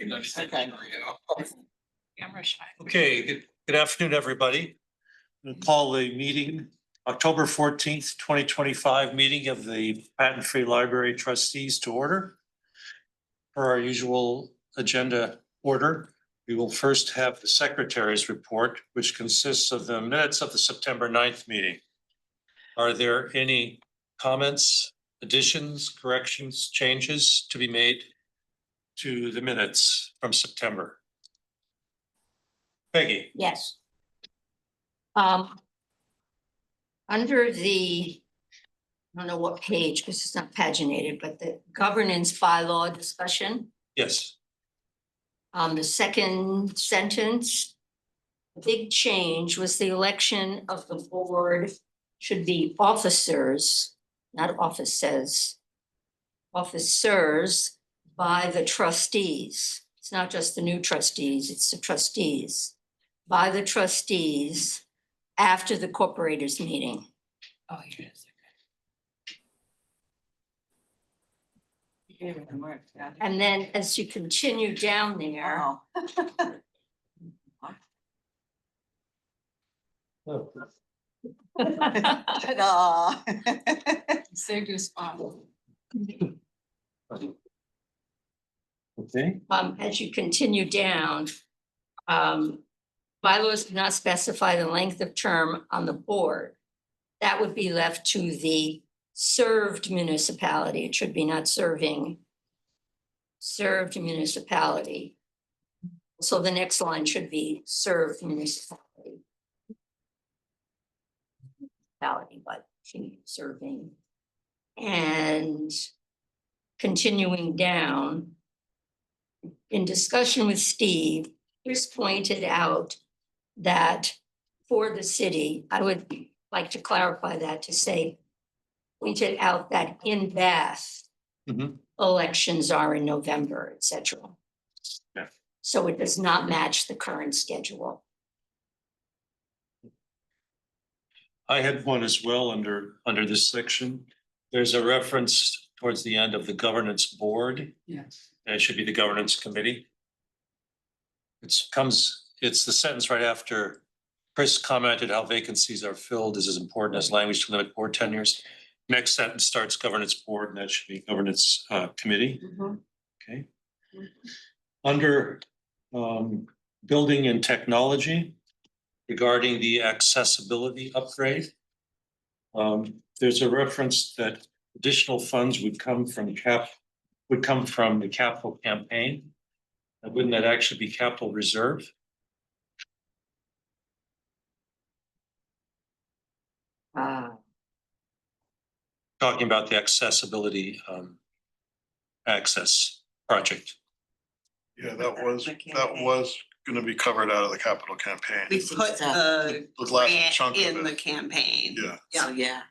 Okay. Camera shy. Okay, good afternoon, everybody. We'll call the meeting October 14th, 2025 meeting of the Patent-Free Library Trustees to order. For our usual agenda order, we will first have the Secretary's report, which consists of the minutes of the September 9th meeting. Are there any comments, additions, corrections, changes to be made to the minutes from September? Peggy? Yes. Under the, I don't know what page, because it's not paginated, but the governance bylaw discussion, Yes. the second sentence, the big change was the election of the board should be officers, not offices, officers by the trustees. It's not just the new trustees, it's the trustees. By the trustees after the corporators meeting. Oh, yes. And then as you continue down there, Oh, Ta-da. saved your spot. okay. As you continue down, bylaws do not specify the length of term on the board. That would be left to the served municipality. It should be not serving. Served municipality. So the next line should be served municipality. But serving. And continuing down, in discussion with Steve, Chris pointed out that for the city, I would like to clarify that to say, pointed out that in Bath, Mhm. elections are in November, et cetera. Yeah. So it does not match the current schedule. I had one as well under this section. There's a reference towards the end of the governance board. Yes. And it should be the governance committee. It's the sentence right after Chris commented how vacancies are filled is as important as language to limit board tenures. Next sentence starts governance board, and that should be governance committee. Okay. Under building and technology, regarding the accessibility upgrade, there's a reference that additional funds would come from the capital campaign. Wouldn't that actually be capital reserve? Talking about the accessibility access project. Yeah, that was gonna be covered out of the capital campaign. We put the The last grant chunk of in the it. campaign. Yeah. So, yeah.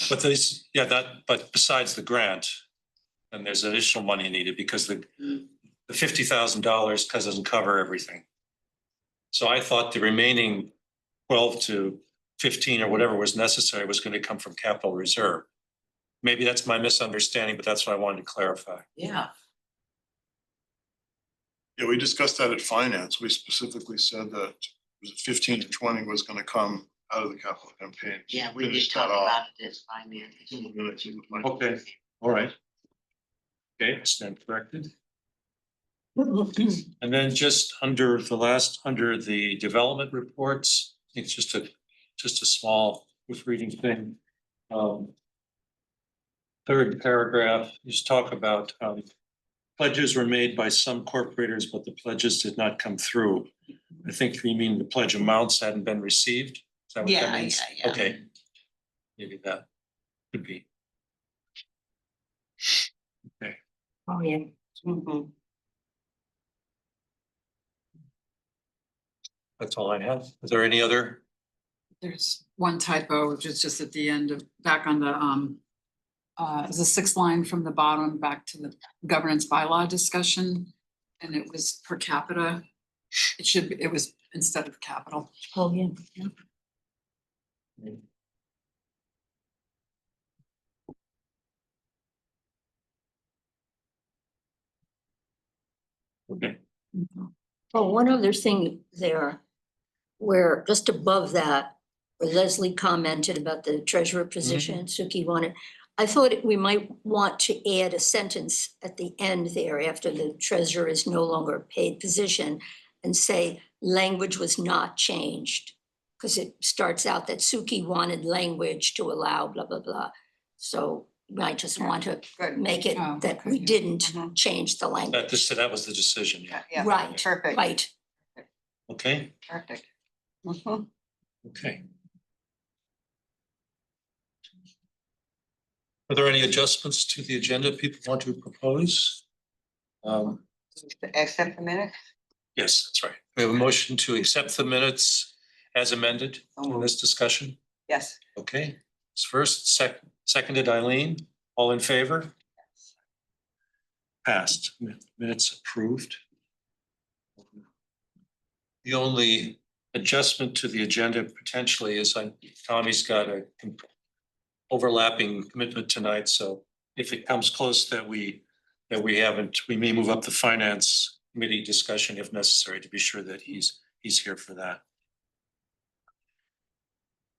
But but besides the grant, then there's additional money needed because the $50,000 doesn't cover everything. So I thought the remaining 12 to 15 or whatever was necessary was going to come from capital reserve. Maybe that's my misunderstanding, but that's what I wanted to clarify. Yeah. Yeah, we discussed that at finance. We specifically said that was it 15 to 20 was gonna come out of the capital campaign. Yeah, we did Finish talk that off. about it as finance. Okay, all right. Okay, stand corrected. And then just under the development reports, it's just a small proofreading thing. Third paragraph, you just talk about pledges were made by some corporators, but the pledges did not come through. I think you mean the pledge amounts hadn't been received. Is that what that means? Yeah. Okay. Maybe that could be. Oh, yeah. That's all I have. Is there any other? There's one typo, which is just at the end of, back on the sixth line from the bottom, back to the governance bylaw discussion. And it was per capita. It was instead of capital. Oh, yeah. Okay, Oh, one other thing there, where just above that, where Leslie commented about the treasurer position, Suki wanted. I thought we might want to add a sentence at the end there after the treasurer is no longer a paid position and say language was not changed. Because it starts out that Suki wanted language to allow blah, blah, blah. So I just want to Good. make it Oh, that okay. we didn't Mhm. change the language. That was the decision, yeah. Yeah, Right, perfect, right. Okay, perfect. Mhm. okay. Are there any adjustments to the agenda people want to propose? Accept the minute? Yes, that's right. We have a motion to accept the minutes as amended in this discussion. Yes. Okay, it's first, seconded Eileen, all in favor? Passed, minutes approved. The only adjustment to the agenda potentially is Tommy's got a overlapping commitment tonight, so if it comes close that we haven't, we may move up the finance committee discussion if necessary to be sure that he's here for that.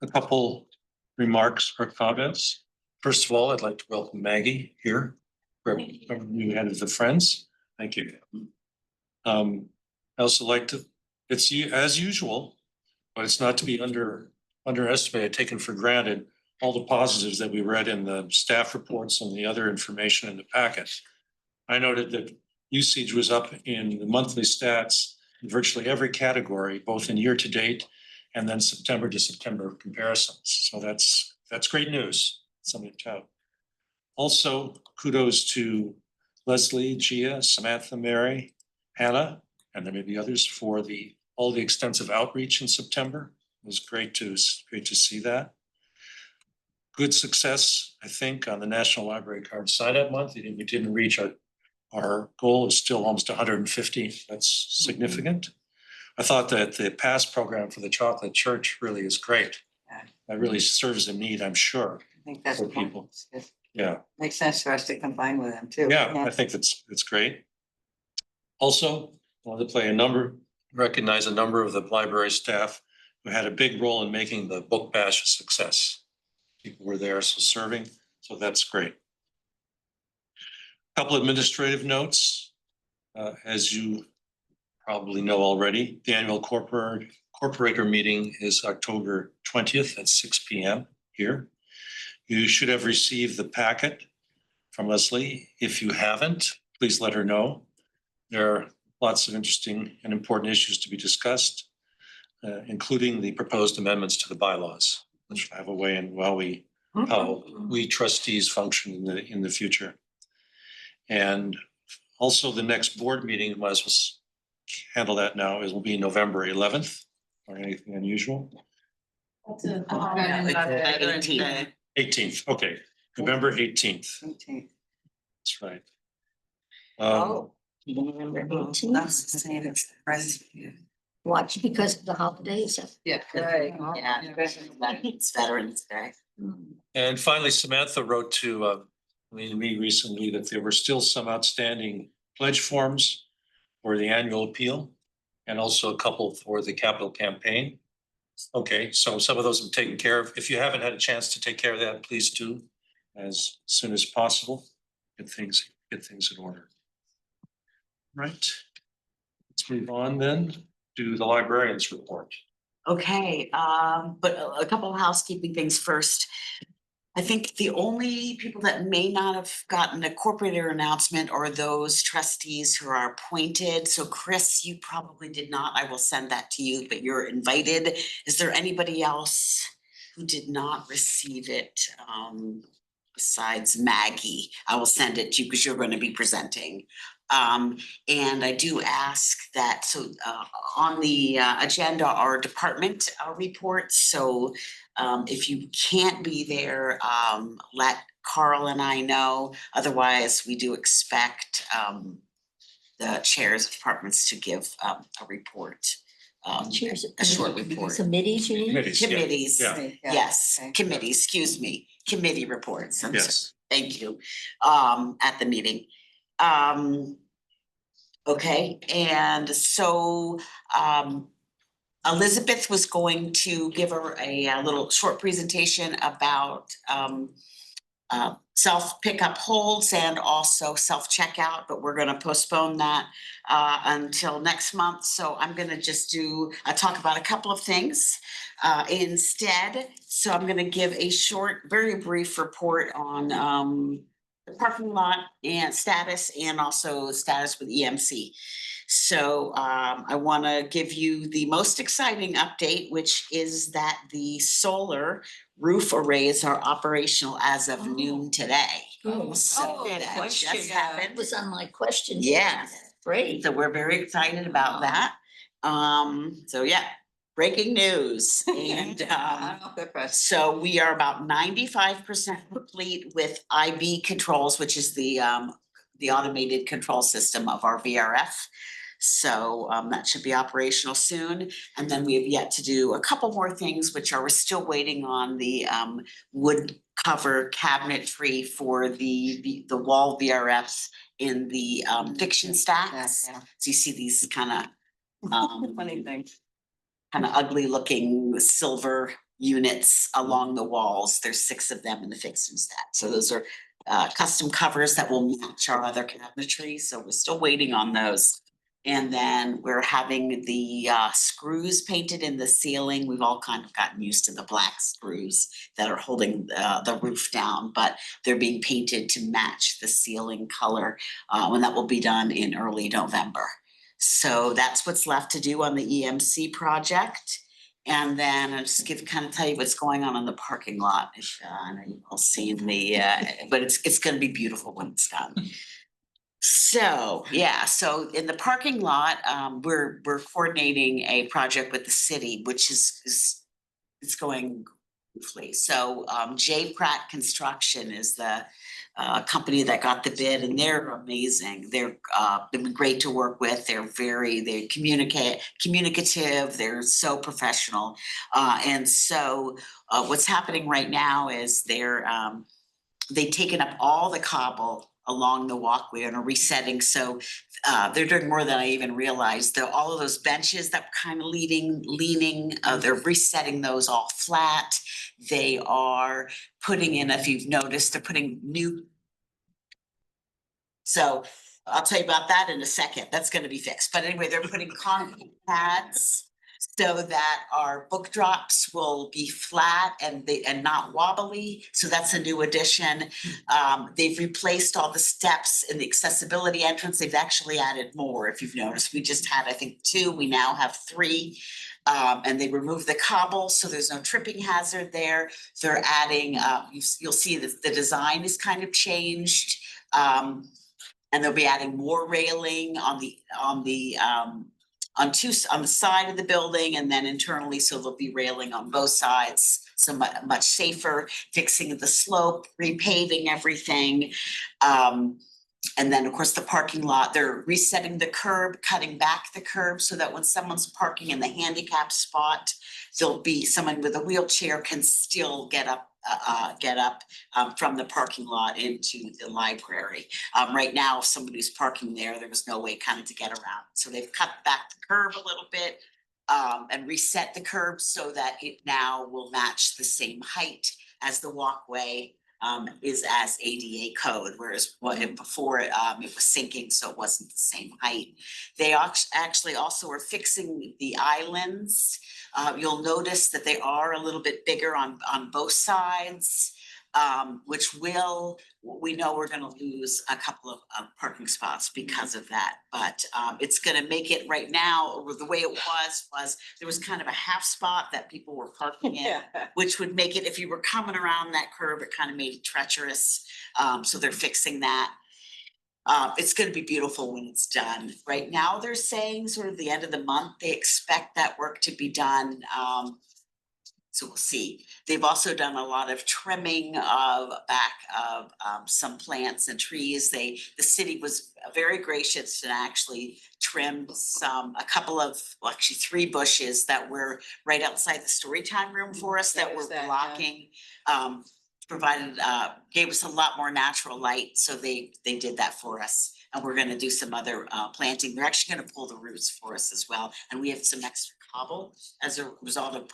A couple remarks or comments. First of all, I'd like to welcome Maggie here, new head of the Friends. Thank you. I also like to, it's as usual, but it's not to be underestimated, taken for granted, all the positives that we read in the staff reports and the other information in the packet. I noted that usage was up in the monthly stats in virtually every category, both in year to date and then September to September comparisons. So that's great news, something to tout. Also, kudos to Leslie, Gia, Samantha, Mary, Hannah, and there may be others for all the extensive outreach in September. It was great to see that. Good success, I think, on the National Library Card Sign-Up Month. We didn't reach our goal is still almost 150. That's significant. I thought that the pass program for the Chocolate Church really is great. Yeah. That really serves a need, I'm sure. I think that's. For people. It Yeah, makes sense for us to combine with them too. yeah, I think that's great. Also, I wanted to recognize a number of the library staff who had a big role in making the book bash a success. People were there, so serving, so that's great. Couple administrative notes. As you probably know already, the annual corporator meeting is October 20th at 6 p.m. here. You should have received the packet from Leslie. If you haven't, please let her know. There are lots of interesting and important issues to be discussed, including the proposed amendments to the bylaws, which have a way in how we trustees function in the future. And also the next board meeting, might as well handle that now, will be November 11th, or anything unusual. 18th, okay, November 18th, that's right. Oh, November 18th. that's the same as the rest. Watch because of the holidays. Yeah. Right. Yeah, it's Veterans Day. And finally, Samantha wrote to me recently that there were still some outstanding pledge forms for the annual appeal and also a couple for the capital campaign. Okay, so some of those have taken care of. If you haven't had a chance to take care of that, please do as soon as possible. Get things in order. Right. Let's move on then to the librarian's report. Okay, but a couple of housekeeping things first. I think the only people that may not have gotten a corporator announcement are those trustees who are appointed. So Chris, you probably did not. I will send that to you, but you're invited. Is there anybody else who did not receive it? Besides Maggie, I will send it to you because you're going to be presenting. And I do ask that, on the agenda are department reports. So if you can't be there, let Carl and I know. Otherwise, we do expect the chairs of departments to give a report. Cheers. A short report. Committees, you mean? Committees, yeah. Committees, Yeah. yes, Okay. committees, excuse me, committee reports. I'm sorry. Yes. Thank you, at the meeting. Okay, and so Elizabeth was going to give her a little short presentation about self pickup holds and also self checkout, but we're gonna postpone that until next month. So I'm gonna just talk about a couple of things instead. So I'm gonna give a short, very brief report on the parking lot and status, and also status with EMC. So I want to give you the most exciting update, which is that the solar roof arrays are operational as of noon today. Oh, So that that question just happened. was on my question. Yeah. Great. So we're very excited about that. So yeah, breaking news. And I don't know if they're pressed. so we are about 95% complete with IB controls, which is the automated control system of our VRF. So that should be operational soon. And then we have yet to do a couple more things, which are, we're still waiting on the wood cover cabinetry for the wall VRFs in the fiction stacks. Yeah. So you see these kind Funny of things. ugly looking silver units along the walls. There's 6 of them in the fiction stack. So those are custom covers that will match our other cabinetry. So we're still waiting on those. And then we're having the screws painted in the ceiling. We've all kind of gotten used to the black screws that are holding the roof down, but they're being painted to match the ceiling color, and that will be done in early November. So that's what's left to do on the EMC project. And then I'll just tell you what's going on in the parking lot. I know you've all seen but it's gonna be beautiful when it's done. So, yeah, so in the parking lot, we're coordinating a project with the city, which is it's going beautifully. So J Pratt Construction is the company that got the bid, and they're amazing. They've been great to work with. They communicative, they're so professional. And so what's happening right now is they've taken up all the cobble along the walkway and are resetting. So they're doing more than I even realized. All of those benches that were kind of leaning, they're resetting those all flat. They are putting in, if you've noticed, they're putting new. So I'll tell you about that in a second. That's going to be fixed. But anyway, they're putting concrete pads so that our book drops will be flat and not wobbly. So that's a new addition. They've replaced all the steps in the accessibility entrance. They've actually added more. If you've noticed, we just had, I think, 2. We now have 3. And they removed the cobble, so there's no tripping hazard there. They're adding, you'll see that the design is kind of changed. And they'll be adding more railing on the side of the building, and then internally, so there'll be railing on both sides. So much safer, fixing the slope, repaving everything. And then, of course, the parking lot, they're resetting the curb, cutting back the curb so that when someone's parking in the handicap spot, there'll be someone with a wheelchair can still get up from the parking lot into the library. Right now, if somebody's parking there was no way kind of to get around. So they've cut back the curb a little bit and reset the curb so that it now will match the same height as the walkway is as ADA code, whereas before it was sinking, so it wasn't the same height. They actually also are fixing the islands. You'll notice that they are a little bit bigger on both sides, which we know we're gonna lose a couple of parking spots because of that. But it's gonna make it right now, or the way it was there was kind of a half spot that people were parking in, which would make it, if you were coming around that curve, it kind of made it treacherous. So they're fixing that. It's gonna be beautiful when it's done. Right now, they're saying sort of the end of the month, they expect that work to be done. So we'll see. They've also done a lot of trimming back of some plants and trees. The city was very gracious and actually trimmed a couple of, well, actually 3 bushes that were right outside the story time room for us that were blocking. Gave us a lot more natural light, so they did that for us. and we're gonna do some other planting. They're actually gonna pull the roots for us as well, and we have some extra cobble as a result of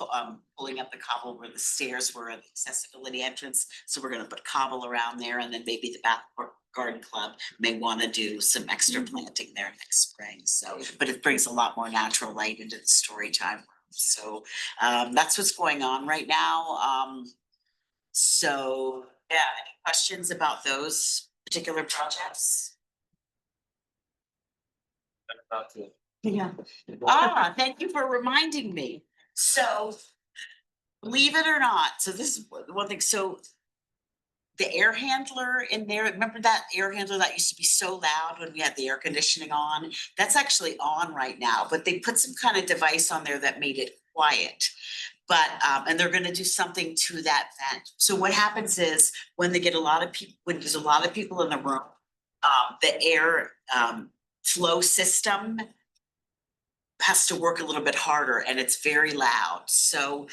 pulling up the cobble where the stairs were at the accessibility entrance. So we're gonna put cobble around there, and then maybe the back garden club may wanna do some extra planting there next spring. So, but it brings a lot more natural light into the story time. So that's what's going on right now. So, yeah, any questions about those particular projects? Yeah. Thank you for reminding me. So, believe it or not, so this is one thing, so the air handler in there, remember that air handler that used to be so loud when we had the air conditioning on? That's actually on right now, but they put some kind of device on there that made it quiet. But, and they're gonna do something to that vent. So what happens is when they get a lot of people, when there's a lot of people in the room, the air, flow system has to work a little bit harder and it's very loud. So,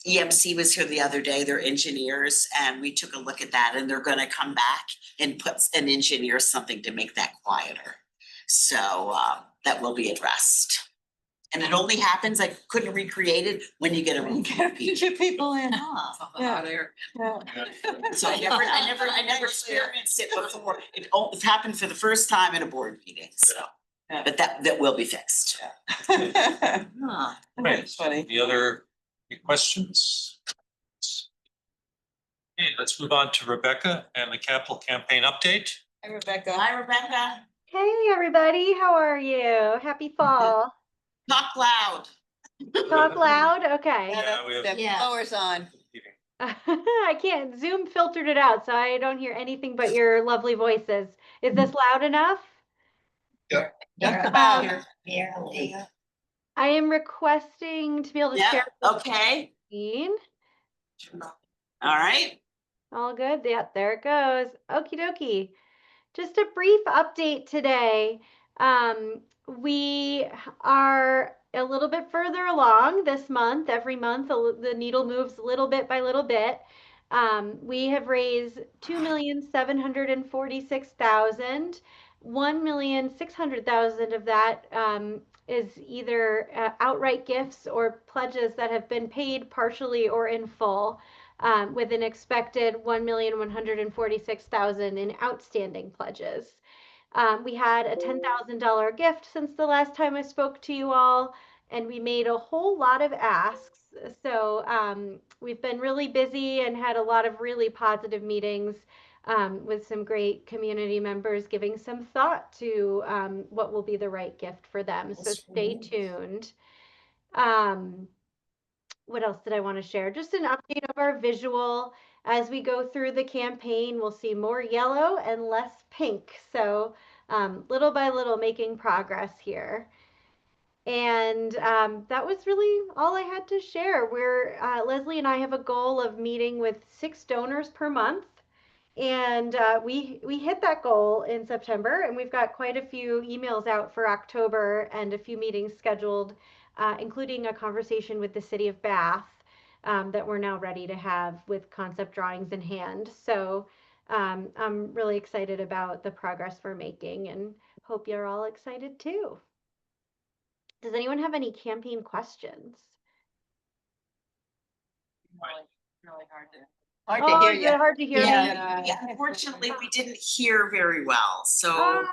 EMC was here the other day, they're engineers, and we took a look at that and they're gonna come back and put and engineer something to make that quieter. So, that will be addressed. And it only happens, I couldn't recreate it when you get a room. full of people. Get people in. Hot air. So I never experienced it before. It's happened for the first time in a board meeting, so. But that will be fixed. That's funny. Any other questions? Okay, let's move on to Rebecca and the capital campaign update. Hi, Rebecca. Hi, Rebecca. Hey everybody, how are you? Happy fall. Talk loud. Talk loud? Okay. Yeah, we have- The Yeah. blower's on. I can't, Zoom filtered it out, so I don't hear anything but your lovely voices. Is this loud enough? Just about. Barely. I am requesting to be able to Yeah, share the okay, screen. all right. All good. Yeah, there it goes. Okie dokie. Just a brief update today. We are a little bit further along this month. Every month, the needle moves a little bit by little bit. We have raised 2,746,000. 1,600,000 of that is either outright gifts or pledges that have been paid partially or in full. With an expected 1,146,000 in outstanding pledges. We had a $10,000 gift since the last time I spoke to you all, and we made a whole lot of asks. So we've been really busy and had a lot of really positive meetings with some great community members giving some thought to what will be the right gift for them. So stay tuned. What else did I want to share? Just an update of our visual. As we go through the campaign, we'll see more yellow and less pink. So little by little making progress here. And that was really all I had to share. Leslie and I have a goal of meeting with 6 donors per month. And we hit that goal in September, and we've got quite a few emails out for October and a few meetings scheduled, including a conversation with the city of Bath that we're now ready to have with concept drawings in hand. So I'm really excited about the progress we're making and hope you're all excited too. Does anyone have any campaign questions? Really hard to. Oh, Hard to hear is it you. hard to hear me? Yeah, unfortunately, we didn't hear very well, so. Ah,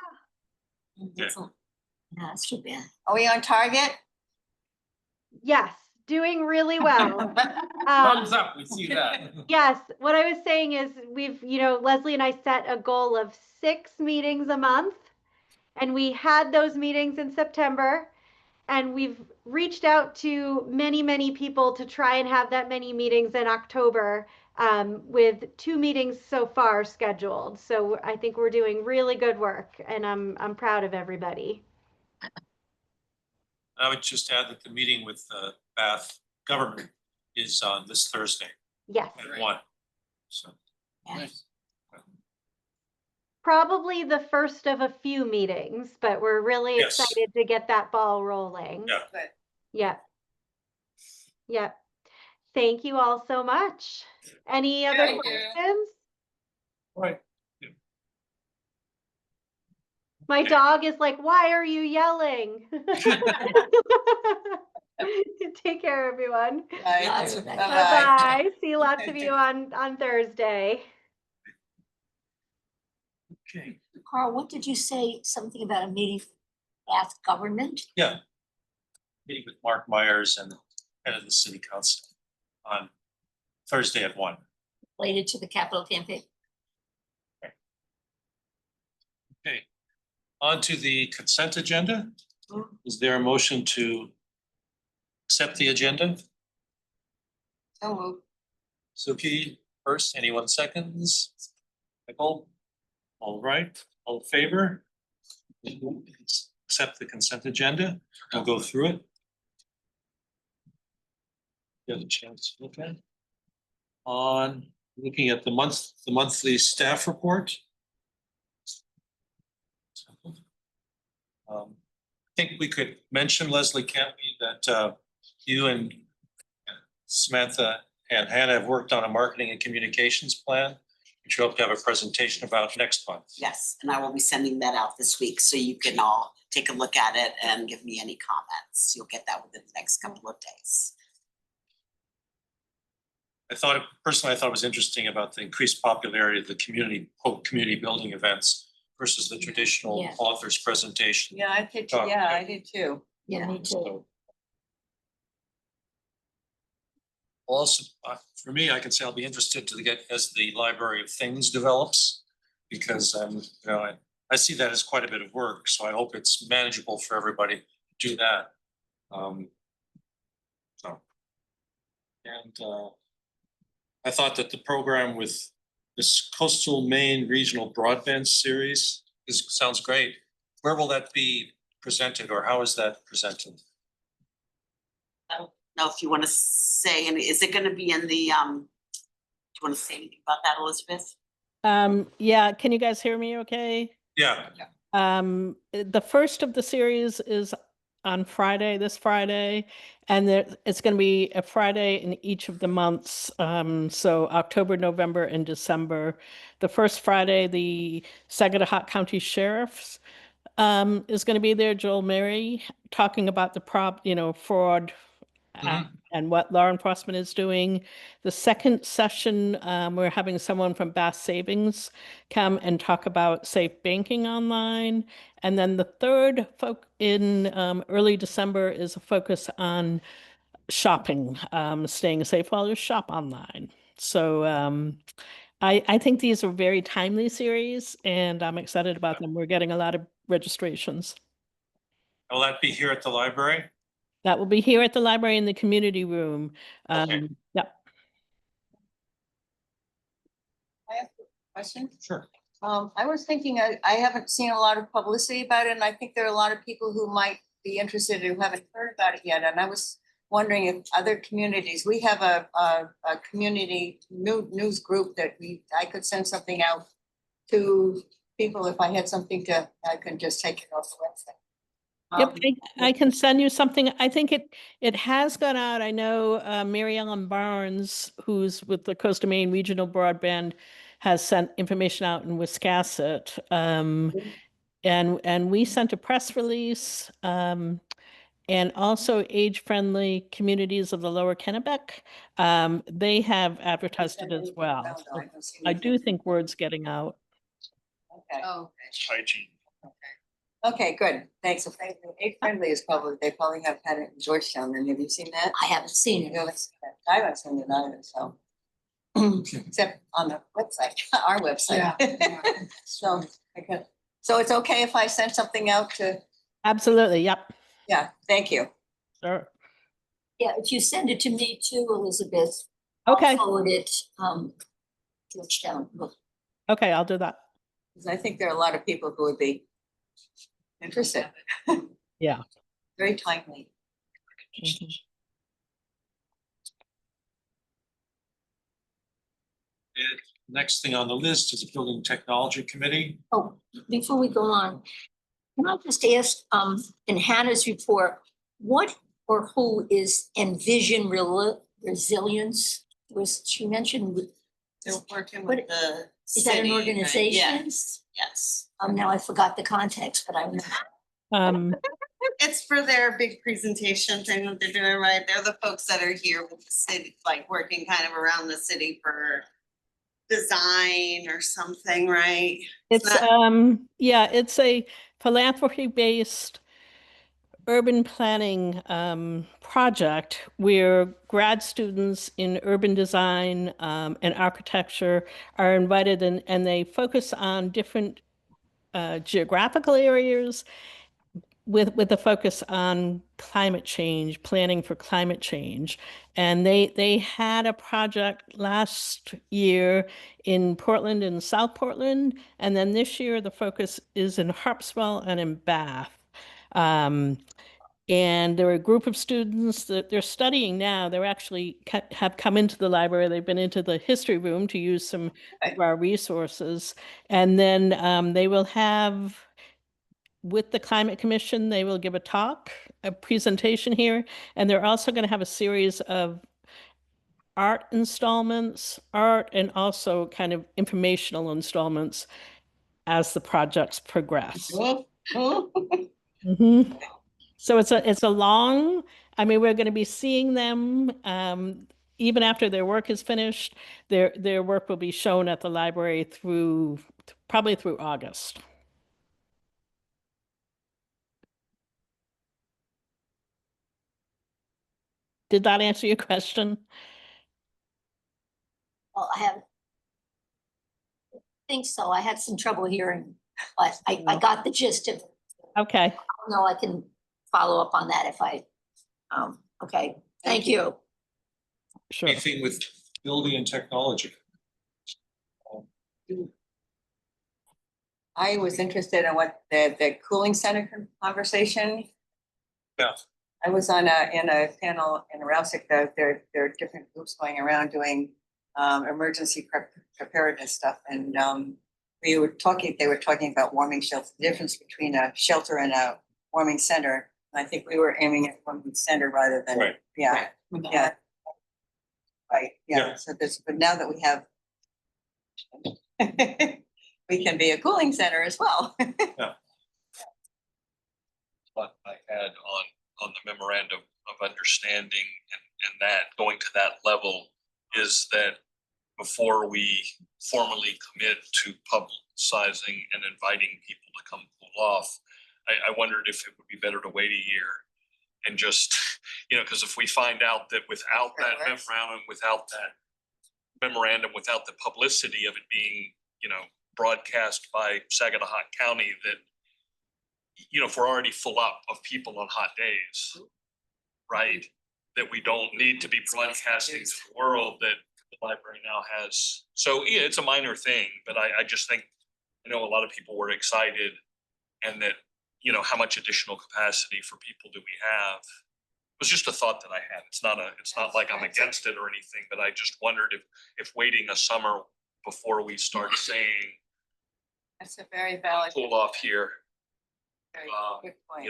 Yeah, that's too bad. Are we on target? yes, doing really well. Thumbs up, we see that. Yes, what I was saying is Leslie and I set a goal of 6 meetings a month, and we had those meetings in September, and we've reached out to many, many people to try and have that many meetings in October, with 2 meetings so far scheduled. So I think we're doing really good work, and I'm proud of everybody. I would just add that the meeting with Bath government is on this Thursday Yes. at 1. So. Probably the first of a few meetings, but we're really Yes. excited to get that ball rolling. Yeah. Good. Yep. Yep. Thank you all so much. Any other Thank you. questions? Right. My dog is like, why are you yelling? Take care, everyone. Bye. Bye, Rebecca. Bye-bye. Bye. See lots of you on Thursday. Okay, Carl, what did you say? Something about a meeting with government? yeah. Meeting with Mark Myers and head of the city council on Thursday at 1. Related to the capital campaign? Okay, on to the consent agenda. Is there a motion to accept the agenda? So moved. Suki first, anyone seconds? Michael? All right, all in favor? Accept the consent agenda. I'll go through it. You have a chance to look at it. On looking at the monthly staff report. I think we could mention, Leslie, can't we, that you and Samantha and Hannah have worked on a marketing and communications plan, which you hope to have a presentation about next month. Yes, and I will be sending that out this week, so you can all take a look at it and give me any comments. You'll get that within the next couple of days. Personally, I thought it was interesting about the increased popularity of the community building events versus the traditional Yeah. author's presentation. Yeah, I did, yeah, I did too. Yeah, me too. So, also, for me, I can say I'll be interested to get as the Library of Things develops, because I see that as quite a bit of work. So I hope it's manageable for everybody to do that. I thought that the program with this Coastal Maine Regional Broadband Series sounds great. Where will that be presented, or how is that presented? I don't know if you want to say, and is it going to be in the, do you want to say anything about that, Elizabeth? Yeah, can you guys hear me okay? Yeah, The first of the series is on Friday, this Friday, and it's going to be a Friday in each of the months. So October, November, and December. The first Friday, the Saginaw County Sheriff's is going to be there, Joel Mary, talking about the fraud and what law enforcement is doing. The second session, we're having someone from Bass Savings come and talk about safe banking online. And then the third in early December is a focus on shopping, staying safe while you shop online. So I think these are very timely series, and I'm excited about them. We're getting a lot of registrations. will that be here at the library? That will be here at the library in the community room. Okay. Yep. I have a question. Sure. I was thinking, I haven't seen a lot of publicity about it, and I think there are a lot of people who might be interested who haven't heard about it yet, and I was wondering if other communities, we have a community news group that I could send something out to people if I had something I could just take it off the website. Yep, I can send you something. I think it has gone out. I know Mary Ellen Barnes, who's with the Coastal Maine Regional Broadband, has sent information out in Wiscasset. And we sent a press release, and also age-friendly communities of the Lower Kennebec. They have advertised it as well. So I do think word's getting out. Okay. Oh, Hygiene. Okay, good. Thanks. Age friendly is they probably have had it in Georgetown. And have you seen that? I haven't seen it. You haven't seen it. I haven't seen it either, so. Except on the website, our website. Yeah. So it's okay if I send something out to, Absolutely, yep, yeah, thank you. sure. Yeah, if you send it to me too, Elizabeth. I'll Okay, forward it, Georgetown. okay, I'll do that. Because I think there are a lot of people who would be interested. Yeah. Very timely. Mhm. Next thing on the list is the Building Technology Committee. Oh, before we go on, can I just ask, in Hannah's report, what or who is Envision Resilience? Was she mentioned with, They're working What- with the is that an city, right? organization? Yes. Yes. Now I forgot the context, but I remember. It's for their big presentation thing that they're doing, right? They're the folks that are here with the city, like working kind of around the city for design or something, right? It's yeah, it's a philanthropy-based urban planning project where grad students in urban design and architecture are invited, and they focus on different geographical areas with a focus on climate change, planning for climate change. And they had a project last year in Portland and South Portland, and then this year the focus is in Harpswell and in Bath. And there are a group of students that they're studying now. They're actually have come into the library. They've been into the history room to use some of our resources. And then they will have, with the Climate Commission, they will give a talk, a presentation here. And they're also going to have a series of art installments, art and also kind of informational installments as the projects progress. Mhm. So it's a long, I mean, we're going to be seeing them even after their work is finished. Their work will be shown at the library through probably through August. Did that answer your question? Well, I think so. I had some trouble hearing, but I got the gist of it. Okay, No, I can follow up on that if I, okay, thank you. sure. Anything with building and technology? I was interested in what the cooling center conversation. Yeah. I was in a panel in Rousick, there are different groups going around doing emergency preparedness stuff, and they were talking about warming shelter, the difference between a shelter and a warming center. And I think we were aiming at warming center rather than, Right. yeah, yeah. Right, yeah, Yeah. so this, but now that we have we can be a cooling center as well. What I had on the memorandum of understanding and that going to that level is that before we formally commit to publicizing and inviting people to come cool off, I wondered if it would be better to wait a year and just, because if we find out that without that memorandum, without the publicity of it being, broadcast by Saginaw County, that, if we're already full up of people on hot days, right? That we don't need to be broadcasting to the world that the library now has. So yeah, it's a minor thing, but I just think, I know a lot of people were excited, and that, how much additional capacity for people do we have? It was just a thought that I had. It's not like I'm against it or anything, but I just wondered if waiting a summer before we start saying That's a very valid. cool off here, Very good point.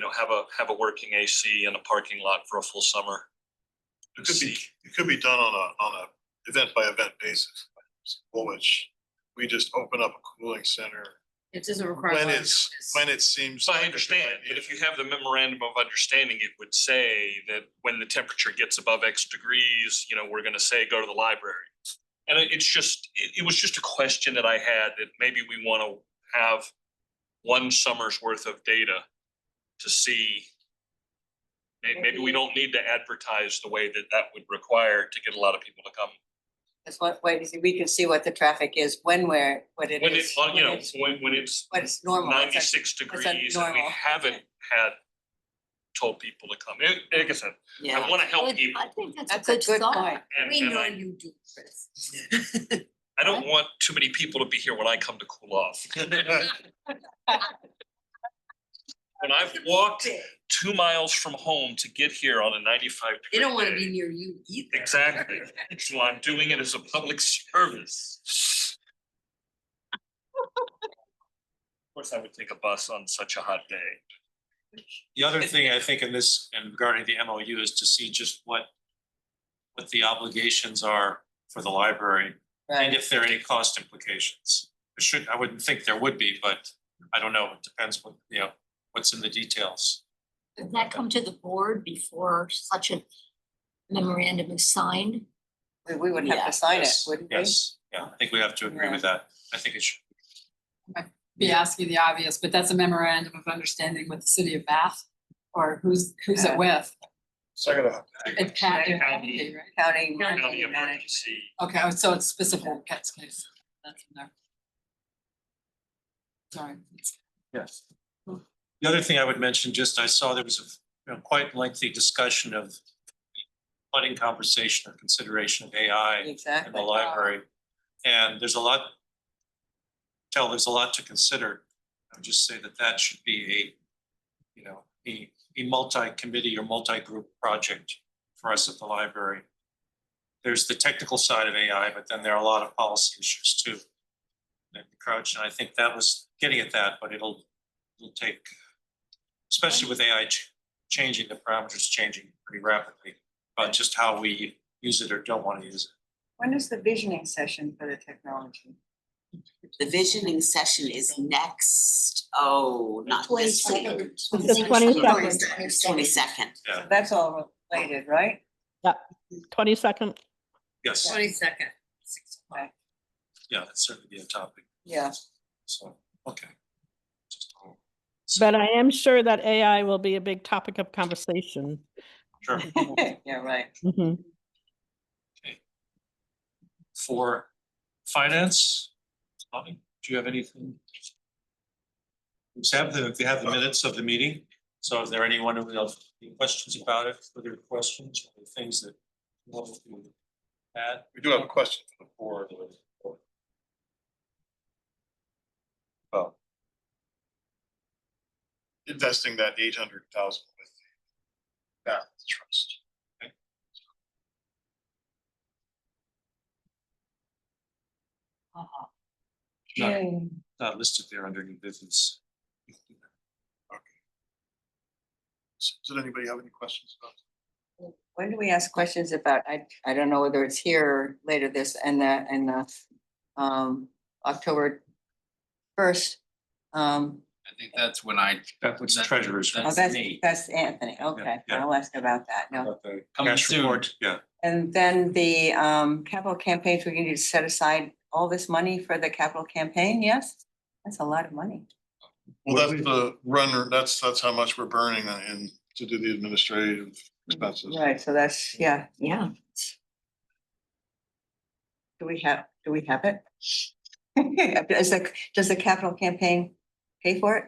have a working AC in a parking lot for a full summer. It could be done on a event by event basis. Which we just open up a cooling center It doesn't require. when it seems. So I like a good understand, but idea. if you have the memorandum of understanding, it would say that when the temperature gets above X degrees, we're gonna say, go to the library. And it was just a question that I had, that maybe we wanna have one summer's worth of data to see. Maybe we don't need to advertise the way that would require to get a lot of people to come. That's what, we can see what the traffic is what it When is. it's, when it's What is normal. It's 96 a degrees and we normal. haven't had told people to come. Like I said, Yeah. I want to help people. I think that's That's a a good good thought. point. And you do, Chris. I don't want too many people to be here when I come to cool off. When I've walked 2 miles from home to get here on a 95 degree They don't wanna day. be near you either. Exactly. So I'm doing it as a public service. Of course, I would take a bus on such a hot day. The other thing I think in this, and regarding the MOU, is to see just what the obligations are for the library, and Right. if there are any cost implications. I wouldn't think there would be, but I don't know. It depends what, what's in the details. Does that come to the board before such a memorandum is signed? We would have Yeah. to sign it, Yes, wouldn't we? yes, yeah, I think we have to agree with that. I think it should. Be asking the obvious, but that's a memorandum of understanding with the city of Bath, or who's it with? Second, It can't, it can't be, right? County. County emergency. Okay, oh, so it's specific Cat's case. That's in there. Sorry. Yes. The other thing I would mention, just I saw there was a quite lengthy discussion of flooding conversation or consideration of AI in Exactly. the library. And there's a lot to consider. I would just say that should be a multi-committee or multi-group project for us at the library. There's the technical side of AI, but then there are a lot of policy issues too. And I think that was getting at that, but it'll take, especially with AI changing, the parameters changing pretty rapidly, about just how we use it or don't want to use it. When is the visioning session for the technology? The visioning session is next, not this week. The 22nd. 22nd. Yeah. So that's all related, right? 22nd. Yes, 22nd. Okay. yeah, that's certainly be a topic. Yeah. So, okay. But I am sure that AI will be a big topic of conversation. Sure. Yeah, right. Mhm. For finance, Tommy, do you have anything? We have the minutes of the meeting. So is there anyone who has any questions about it, further questions, or things that you want to add? we do have a question for the board. Well, investing that 800,000 with the Bath Trust. Not listed there under new business. Does anybody have any questions about it? When do we ask questions about, I don't know whether it's here or later this and the October 1st. I think that's when That was treasurer's. Oh, That's that's, me. that's Anthony. Okay, yeah. I'll ask about that. No. About the Coming cash soon. report, yeah. And then the capital campaigns, we're going to set aside all this money for the capital campaign, yes? That's a lot of money. Well, that's the runner, that's how much we're burning in to do the administrative expenses. Right, so that's, yeah. Yeah. Do we have it? Does the capital campaign pay for it?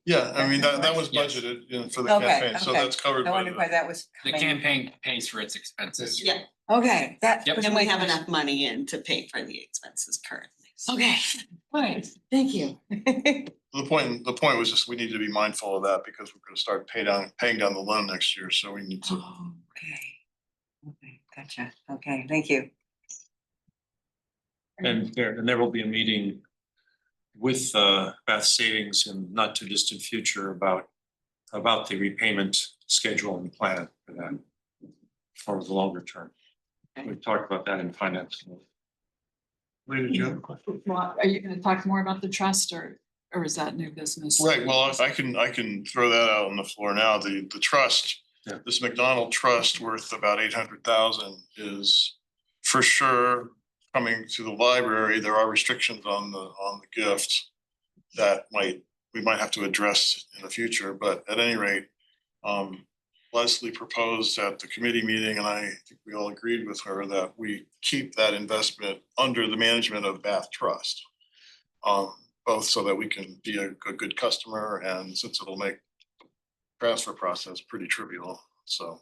Yeah, I mean, that was Yes. budgeted, for the Okay, campaign, so okay. that's covered I by wondered why the. that was The coming. campaign pays for its expenses. Yeah, Okay, that. Yep. was and my we have question. enough money in to pay for the expenses currently. So Okay, all right, thank you. The point was just, we need to be mindful of that because we're gonna start paying down the loan next year, so we need to. Okay. Okay, gotcha. Okay, thank you. And there will be a meeting with Bath Savings in not too distant future about the repayment schedule and plan for that for the longer term. We talked about that in finance. Lynn, did you have a question? Well, are you gonna talk more about the trust or is that new business? Right, well, if I can throw that out on the floor now, the trust, Yeah. this McDonald trust worth about 800,000 is for sure coming to the library. There are restrictions on the gift that we might have to address in the future, but at any rate, Leslie proposed at the committee meeting, and I think we all agreed with her that we keep that investment under the management of Bath Trust. Both so that we can be a good customer, and since it'll make the transfer process pretty trivial, so.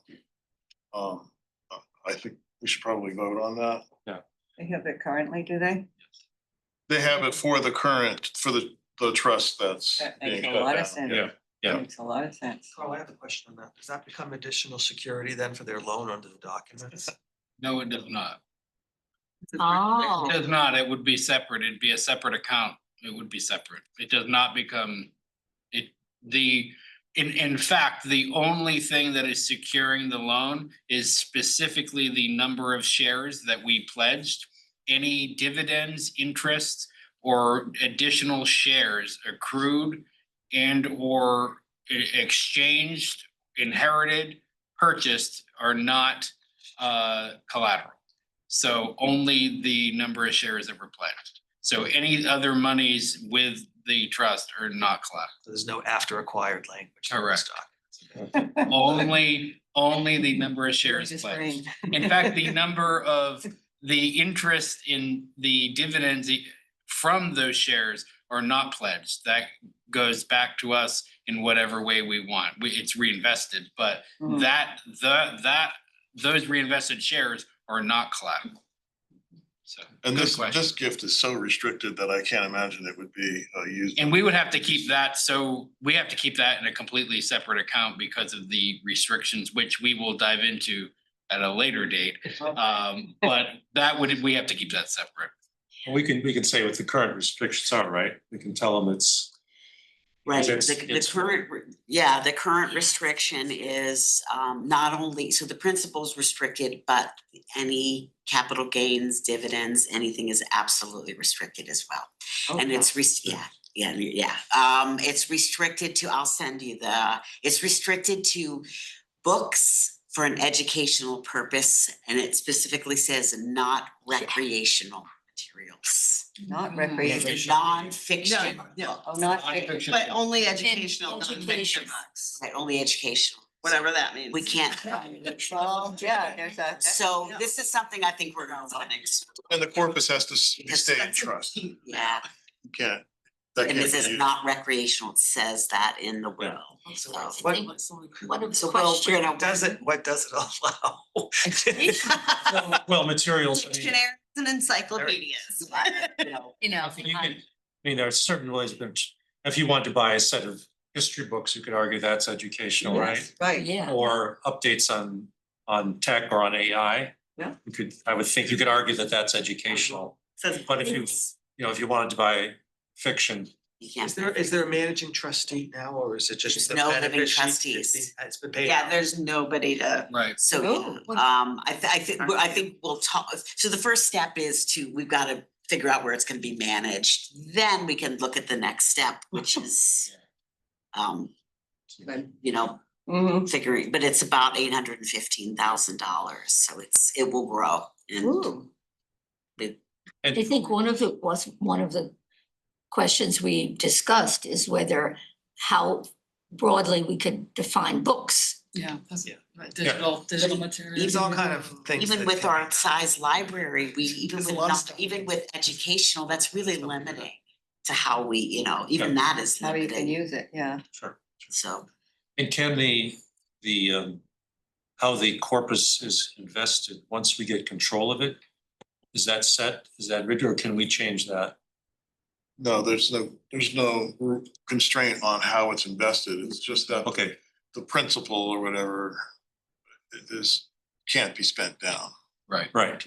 I think we should probably vote on that. They have it currently, do they? They have it for the trust that's. That being makes a cut lot of down. sense. Yeah, yeah. Makes a lot of sense. Carl, I have a question on that. Does that become additional security then for their loan under the documents? No, it does not. Oh. It does not. It would be separate. It'd be a separate account. It would be separate. It does not become in fact, the only thing that is securing the loan is specifically the number of shares that we pledged. Any dividends, interest, or additional shares accrued and or exchanged, inherited, purchased are not collateral. So only the number of shares that were pledged. So any other monies with the trust are not collateral. There's no after acquired language. in Correct. this document. Only the number of shares pledged. In fact, the number of the interest in the dividends from those shares are not pledged. That goes back to us in whatever way we want. It's reinvested, but those reinvested shares are not collateral. So. And good this question. gift is so restricted that I can't imagine it would be used. And we would have to keep that, so we have to keep that in a completely separate account because of the restrictions, which we will dive into at a later date. But we have to keep that separate. We can say what the current restrictions are, right? We can tell them it's. Right, It's- the it's- current restriction is not only, so the principal is restricted, but any capital gains, dividends, anything is absolutely restricted as well. And it's it's restricted to, I'll send you it's restricted to books for an educational purpose, and it specifically says not recreational materials. Not It's recreational. non-fiction. Oh, not. But only educational, education. non-fiction books, Right, only educational. whatever that means. We can't, Well, yeah, there's a. so this is something I think we're gonna want to explore. And the corpus has to Because stay in that's- trust. You Yeah, can't. That and can't it be says used. not recretional, it says that in the will. So So- what, One of the So we'll, we're gonna. what does it allow? Well, materials. I mean, Dictionaries and encyclopedias. You know. I mean, there are certain ways, but if you want to buy a set of history books, you could argue that's educational, right? Right. Yeah. Or updates on tech or on AI. Yeah. I would think you could argue that that's educational, but if if you wanted to buy fiction, You can't. Is there a managing trustee now, or is it just There's the no living beneficiary? trustees. It's been paid Yeah, out. there's nobody to. Right. So, Oh, I think we'll talk, so the first step is we've got to figure out where it's gonna be managed. Then we can look at the next step, which is, figuring, but it's about $815,000, so it will grow. And Ooh. I think one of the questions we discussed is whether how broadly we could define books. Yeah, that's Yeah. right, digital materials. These all kind of things. even that with can- our size library, There's a lot of stuff. even with educational, that's really limiting to how we, even that is How you can limiting, use it, yeah. sure. so. And can how the corpus is invested, once we get control of it, is that set, is that written, or can we change that? No, there's no constraint on how it's invested. It's just that Okay, the principal or whatever can't be spent down. Right. right,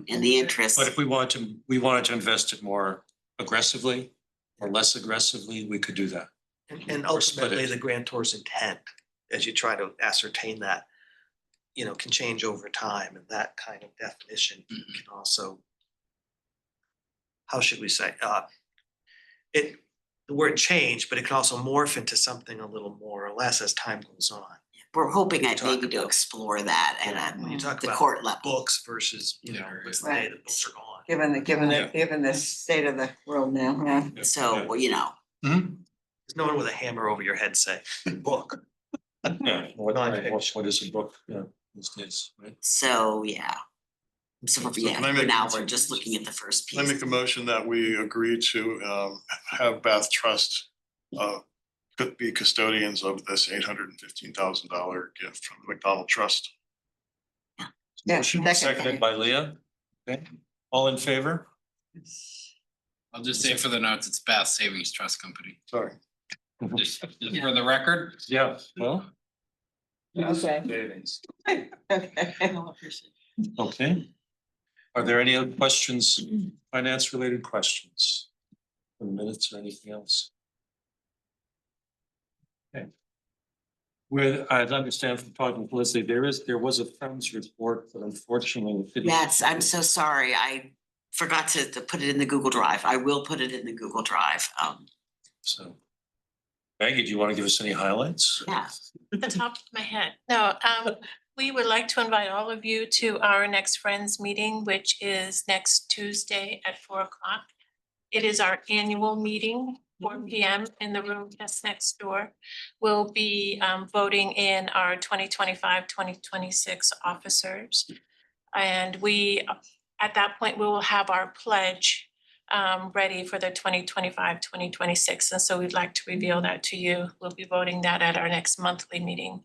In the interest, but if we wanted to invest it more aggressively or less aggressively, we could do that. And Or split ultimately, it. the grantor's intent, as you try to ascertain that, can change over time, and that kind of definition can also, how should we say, the word change, but it can also morph into something a little more or less as time goes on. we're hoping talk maybe to about- explore that When you at talk the about court level. books versus, what's the day Right. that books are gone. Given the state of the world now, yeah. So, There's no one with a hammer over your head say, book. Yeah, what Nonfiction. is a book, these days, right? so, yeah. So, So can I for make- now, we're just looking at the first I piece. make a motion that we agree to have Bath Trust could be custodians of this $815,000 gift from the McDonald Trust. Yeah, Motion second. seconded by Leah. Okay, all in favor? I'll just say for the notes, it's Bath Savings Trust Company. Sorry. Just for the record. Yeah, well, Okay. okay. Are there any other questions, finance related questions? For the minutes or anything else? Okay. Where I understand from talking to Leslie, there was a funds report, but unfortunately. it didn't- Yes, I'm so sorry. forgot to put it in the Google Drive. I will put it in the Google Drive. So. Maggie, do you want to give us any highlights? Yeah. At the top of my head. No, we would like to invite all of you to our next Friends meeting, which is next Tuesday at 4 o'clock. It is our annual meeting, 4 p.m. in the room just next door. We'll be voting in our 2025-2026 officers. And we, at that point, we will have our pledge ready for the 2025-2026. And so we'd like to reveal that to you. We'll be voting that at our next monthly meeting.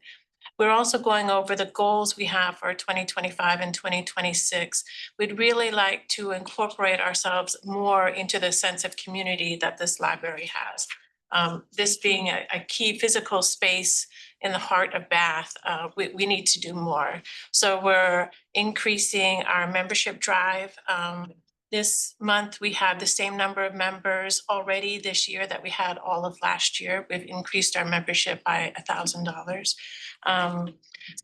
We're also going over the goals we have for 2025 and 2026. We'd really like to incorporate ourselves more into the sense of community that this library has. This being a key physical space in the heart of Bath, we need to do more. So we're increasing our membership drive. This month, we have the same number of members already this year that we had all of last year. We've increased our membership by $1,000.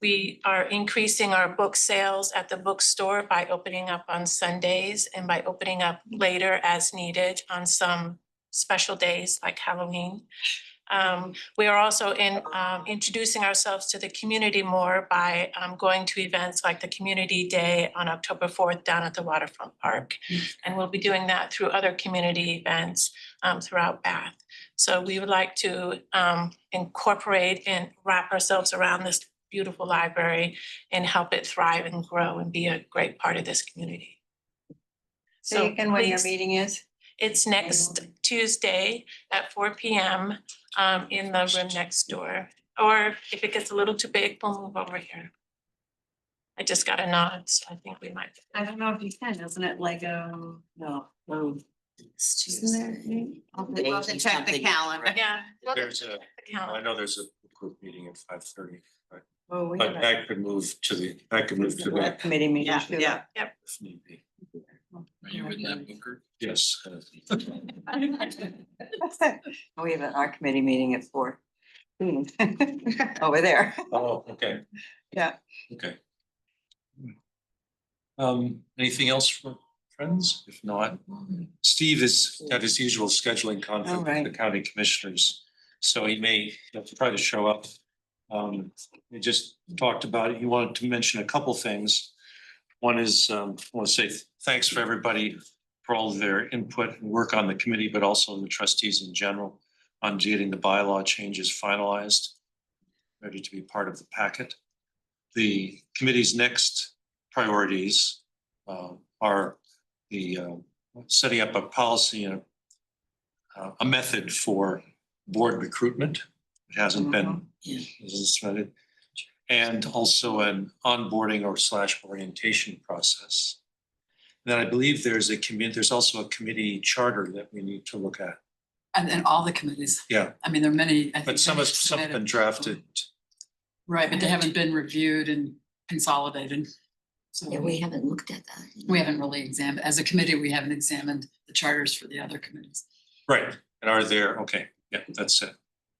We are increasing our book sales at the bookstore by opening up on Sundays and by opening up later as needed on some special days like Halloween. We are also introducing ourselves to the community more by going to events like the Community Day on October 4th down at the Waterfront Park. And we'll be doing that through other community events throughout Bath. So we would like to incorporate and wrap ourselves around this beautiful library and help it thrive and grow and be a great part of this community. So you can, when your please- meeting is? It's next Tuesday at 4 p.m. In the room next door. Or if it gets a little too big, we'll move over here. I just got a nod, so I think we might. I don't know if you can, isn't it like, no. We'll have to check the calendar. Yeah. There's a, Yeah. I know there's a group meeting at 5:30, Oh, we but have that could move to the, a committee meeting. Yeah, too. yeah. if need be. Are you in that bunker? Yes. We have our committee meeting at 4. Over there. Oh, okay. Yeah. Okay. Anything else for friends? If not, Steve is at his usual scheduling conflict with the Alright. county commissioners, so he may have to try to show up. We just talked about it. He wanted to mention a couple things. One is, I want to say thanks for everybody for all of their input and work on the committee, but also the trustees in general on getting the bylaw changes finalized, ready to be part of the packet. The committee's next priorities are the setting up a policy and a method for board recruitment. It hasn't been started. And also an onboarding or / orientation process. Then I believe there's also a committee charter that we need to look at. And then all the committees. Yeah, I mean, there are many. I think but some have submitted. been drafted. Right, but they haven't been reviewed and consolidated. So Yeah, we haven't looked at that. we haven't really examined, as a committee, we haven't examined the charters for the other committees. Right, and are there, okay, yeah, that's it.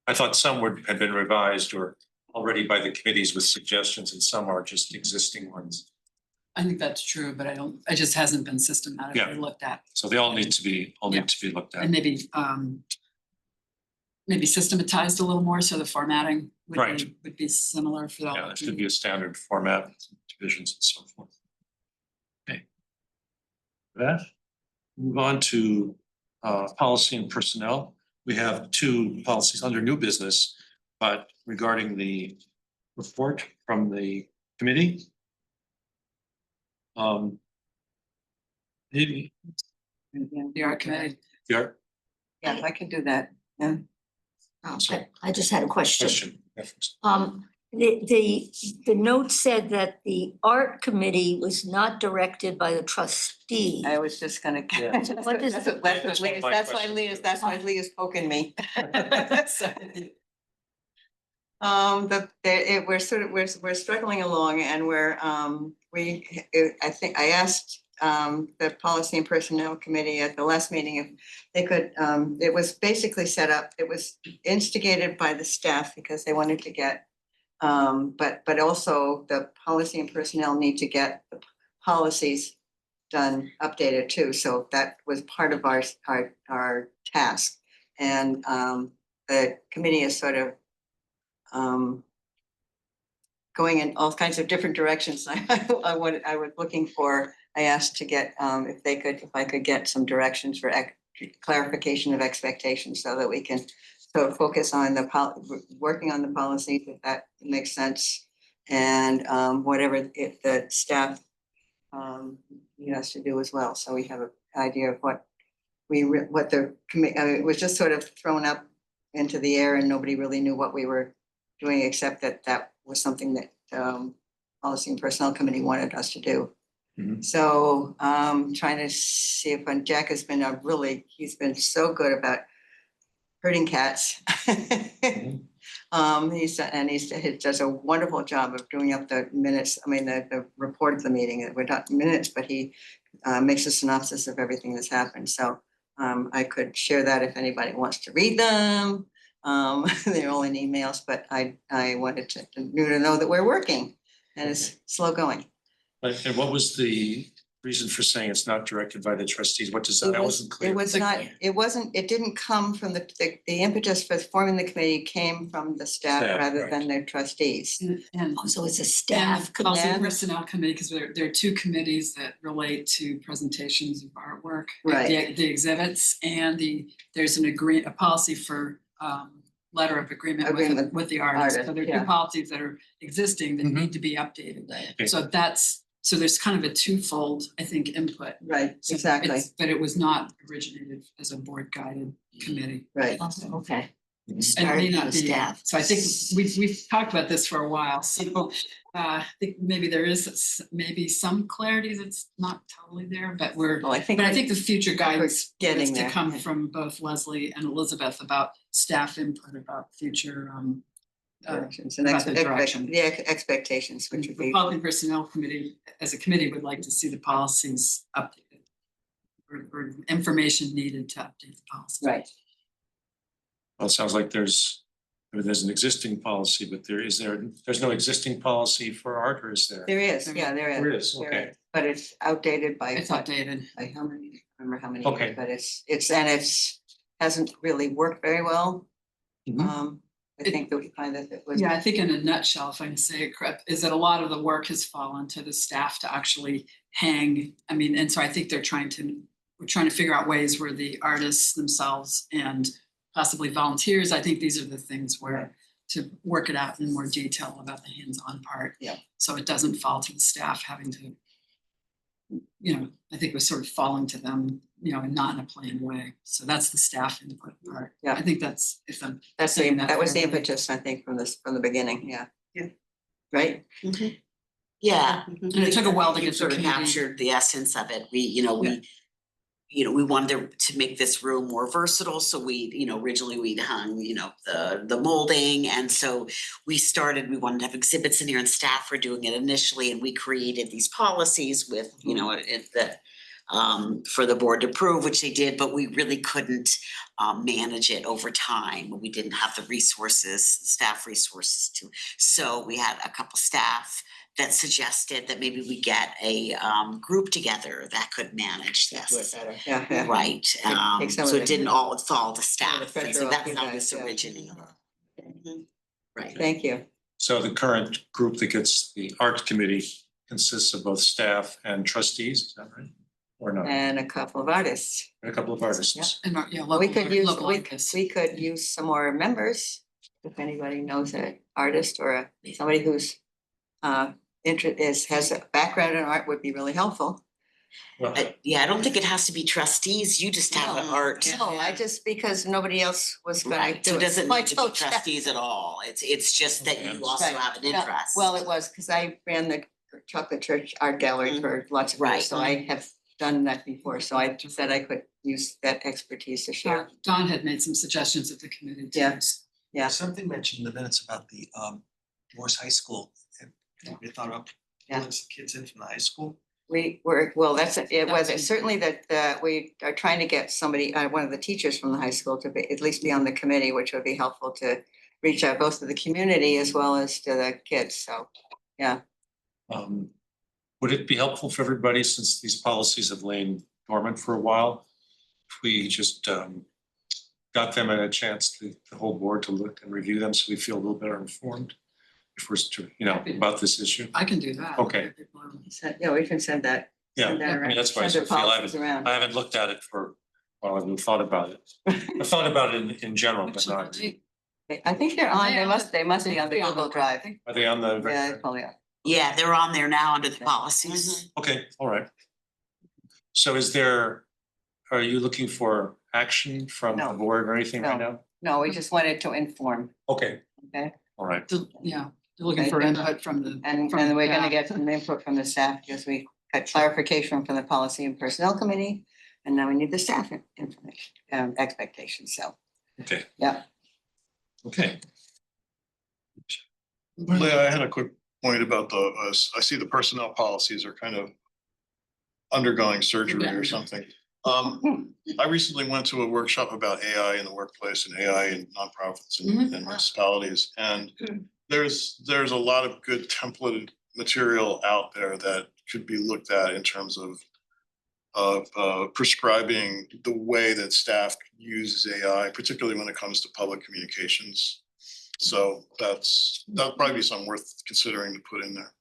I thought some had been revised or already by the committees with suggestions and some are just existing ones. I think that's true, but it just hasn't been systematically looked at. So they all need to be looked at. And maybe systematized a little more, so the formatting Right. would be similar for all. Yeah, there should be a standard format, divisions and so forth. Okay. With that, move on to policy and personnel. We have 2 policies under new business, but regarding the report from the committee. Maybe, The art committee. yeah, Yeah, I can do that. Yeah. I just had a question. question. The note said that the art committee was not directed by the trustee. I was just gonna. Yeah. What is- That's why Leah's poking me. We're struggling along and I asked the policy and personnel committee at the last meeting if they could, it was basically set up, it was instigated by the staff because they wanted to get but also the policy and personnel need to get the policies done, updated too, so that was part of our task. And the committee is sort of going in all kinds of different directions. I was looking for, I asked to get, if I could get some directions for clarification of expectations so that we can sort of focus on working on the policies, if that makes sense. And whatever the staff has to do as well. So we have an idea of what the committee, it was just sort of thrown up into the air and nobody really knew what we were doing, except that was something that Policy and Personnel Committee wanted us to do. Mhm. So trying to see if, and Jack has been he's been so good about herding cats. He does a wonderful job of doing up the minutes, the report of the meeting. We're not minutes, but he makes a synopsis of everything that's happened. So I could share that if anybody wants to read them. They're all in emails, but I wanted you to know that we're working and it's slow going. And what was the reason for saying it's not directed by the trustees? What does that, that wasn't clear? It didn't come from the impetus for forming the committee came from the staff Staff, rather right. than the trustees. And So it's a and staff. the Policy and and- Personnel Committee, because there are two committees that relate to presentations of artwork. Right. The exhibits and there's a policy for letter of agreement with the artist. So there are yeah. two policies that are existing that Mhm. need to be updated. Okay. So there's kind of a twofold, I think, input. Right, So exactly, but it was not originated as a board guided committee. right. Okay. And it Started may with not the be, staff. so I think we've talked about this for a while, so I think maybe there is maybe some clarity that's not totally there, but Well, I think the future guidance getting is to there, come yeah. from both Leslie and Elizabeth about staff input about future Directions and about the direction. expectations, which would The be, Policy and Personnel Committee, as a committee, would like to see the policies updated or information needed to update the policy. right. Well, it sounds like there's an existing policy, but there's no existing policy for art, or is there? There is, yeah, there is. There is, There okay. is. But it's outdated by. It's outdated. By how many, I don't remember how many Okay. years, but it's hasn't really worked very well. Mhm. I think that we find that it was. Yeah, I think in a nutshell, if I can say it correct, is that a lot of the work has fallen to the staff to actually hang. And so I think we're trying to figure out ways where the artists themselves and possibly volunteers, I think these are the things where to work it out in more detail about the hands-on part. Yeah. So it doesn't fall to the staff having to, I think we're sort of falling to them, and not in a planned way. So that's the staff input part. Yeah. I think that's, That was the fairly. impetus, I think, from the beginning, yeah. Yeah. Right? Yeah. And it took a while to You get the sort of committee. captured the essence of it. We wanted to make this room more versatile, so originally we'd hung, the molding, and so we wanted to have exhibits in here, and staff were doing it initially, and we created these policies with, for the board to approve, which they did, but we really couldn't manage it over time. We didn't have the staff resources so we had a couple staff that suggested that maybe we get a group together that could manage this. Yeah, yeah. Right, take some of so the- it didn't all fall to some of the staff, and pressure so off that's you how guys, this yeah. originated. Right. Thank you. So the current group that gets the art committee consists of both staff and trustees, is that right? Or not? And a couple of artists. And a couple of artists. And We could use, local we artists. could use some more members, if anybody knows an artist or somebody who's has a background in art would be really helpful. Well, Yeah, I don't think it has to be trustees, you just have an art. No, I just, because nobody else was gonna Right, so do it doesn't I need to be told Jack. trustees at all, it's just that you also Right. have an Yeah, interest. well, it was, because I ran the Chocolate Church Art Gallery for lots of Right. years, so I have done that before, so I said I could use that expertise to share. Don had made some suggestions at the committee. too. Yeah. Yeah. Something mentioned in the minutes about the Morse High School. We thought about pulling some kids in from the high school. It was certainly that we are trying to get somebody, one of the teachers from the high school to be, at least be on the committee, which would be helpful to reach out both to the community as well as to the kids, so, yeah. Would it be helpful for everybody, since these policies have lain dormant for a while, if we just got them a chance, the whole board, to look and review them so we feel a little better informed if we're, about this issue? I can do that. Okay. Yeah, we can send that. Yeah, send that I mean, around. that's why I Send the feel policies around. I haven't looked at it for, well, I haven't thought about it. I thought about it in general, but not, I think they're on, they must be on the Google Drive. are they on the? Yeah, they probably are. Yeah, they're on there now under the policies. Okay, all right. So are you looking for action from the No. board or anything right now? No, we just wanted to inform, Okay, okay? all right. Yeah, you're looking for input from the. And from we're gonna the- get some input from the staff because we got clarification from the Policy and Personnel Committee. And now we need the staff information, expectations, so, Okay. yeah. Okay. Leah, I had a quick point about I see the personnel policies are kind of undergoing surgery or something. I recently went to a workshop about AI in the workplace and AI in nonprofits and municipalities. And there's a lot of good templated material out there that could be looked at in terms of prescribing the way that staff uses AI, particularly when it comes to public communications. So that'll probably be something worth considering to put in there.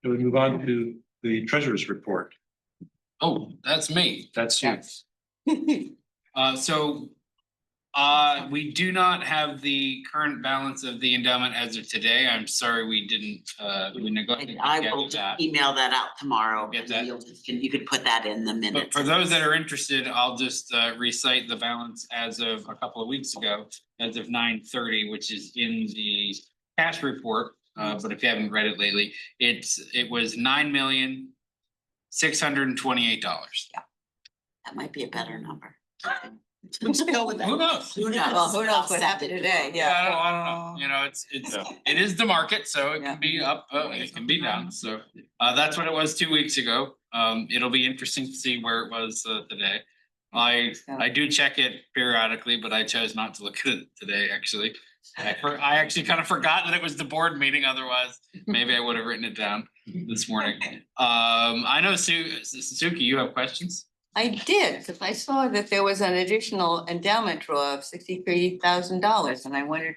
Do we move on to the treasurer's report? Oh, that's me. That's you. So we do not have the current balance of the endowment as of today. I'm sorry, we didn't, we neglected to I get will that. email that out tomorrow. Get that. You could put that in the But minutes. for those that are interested, I'll just recite the balance as of a couple of weeks ago, as of 9:30, which is in the cash report. But if you haven't read it lately, it was $9,628. That might be a better number. Let's go with that. Who knows? Who knows? Well, who knows what happened today, Yeah, yeah. I don't know. You know, it is the market, so it can be up, it can be down. So that's what it was 2 weeks ago. It'll be interesting to see where it was today. I do check it periodically, but I chose not to look at it today, actually. I actually kind of forgot that it was the board meeting, otherwise maybe I would have written it down this morning. I know Suzuki, you have questions? I did, because I saw that there was an additional endowment draw of $63,000 and I wondered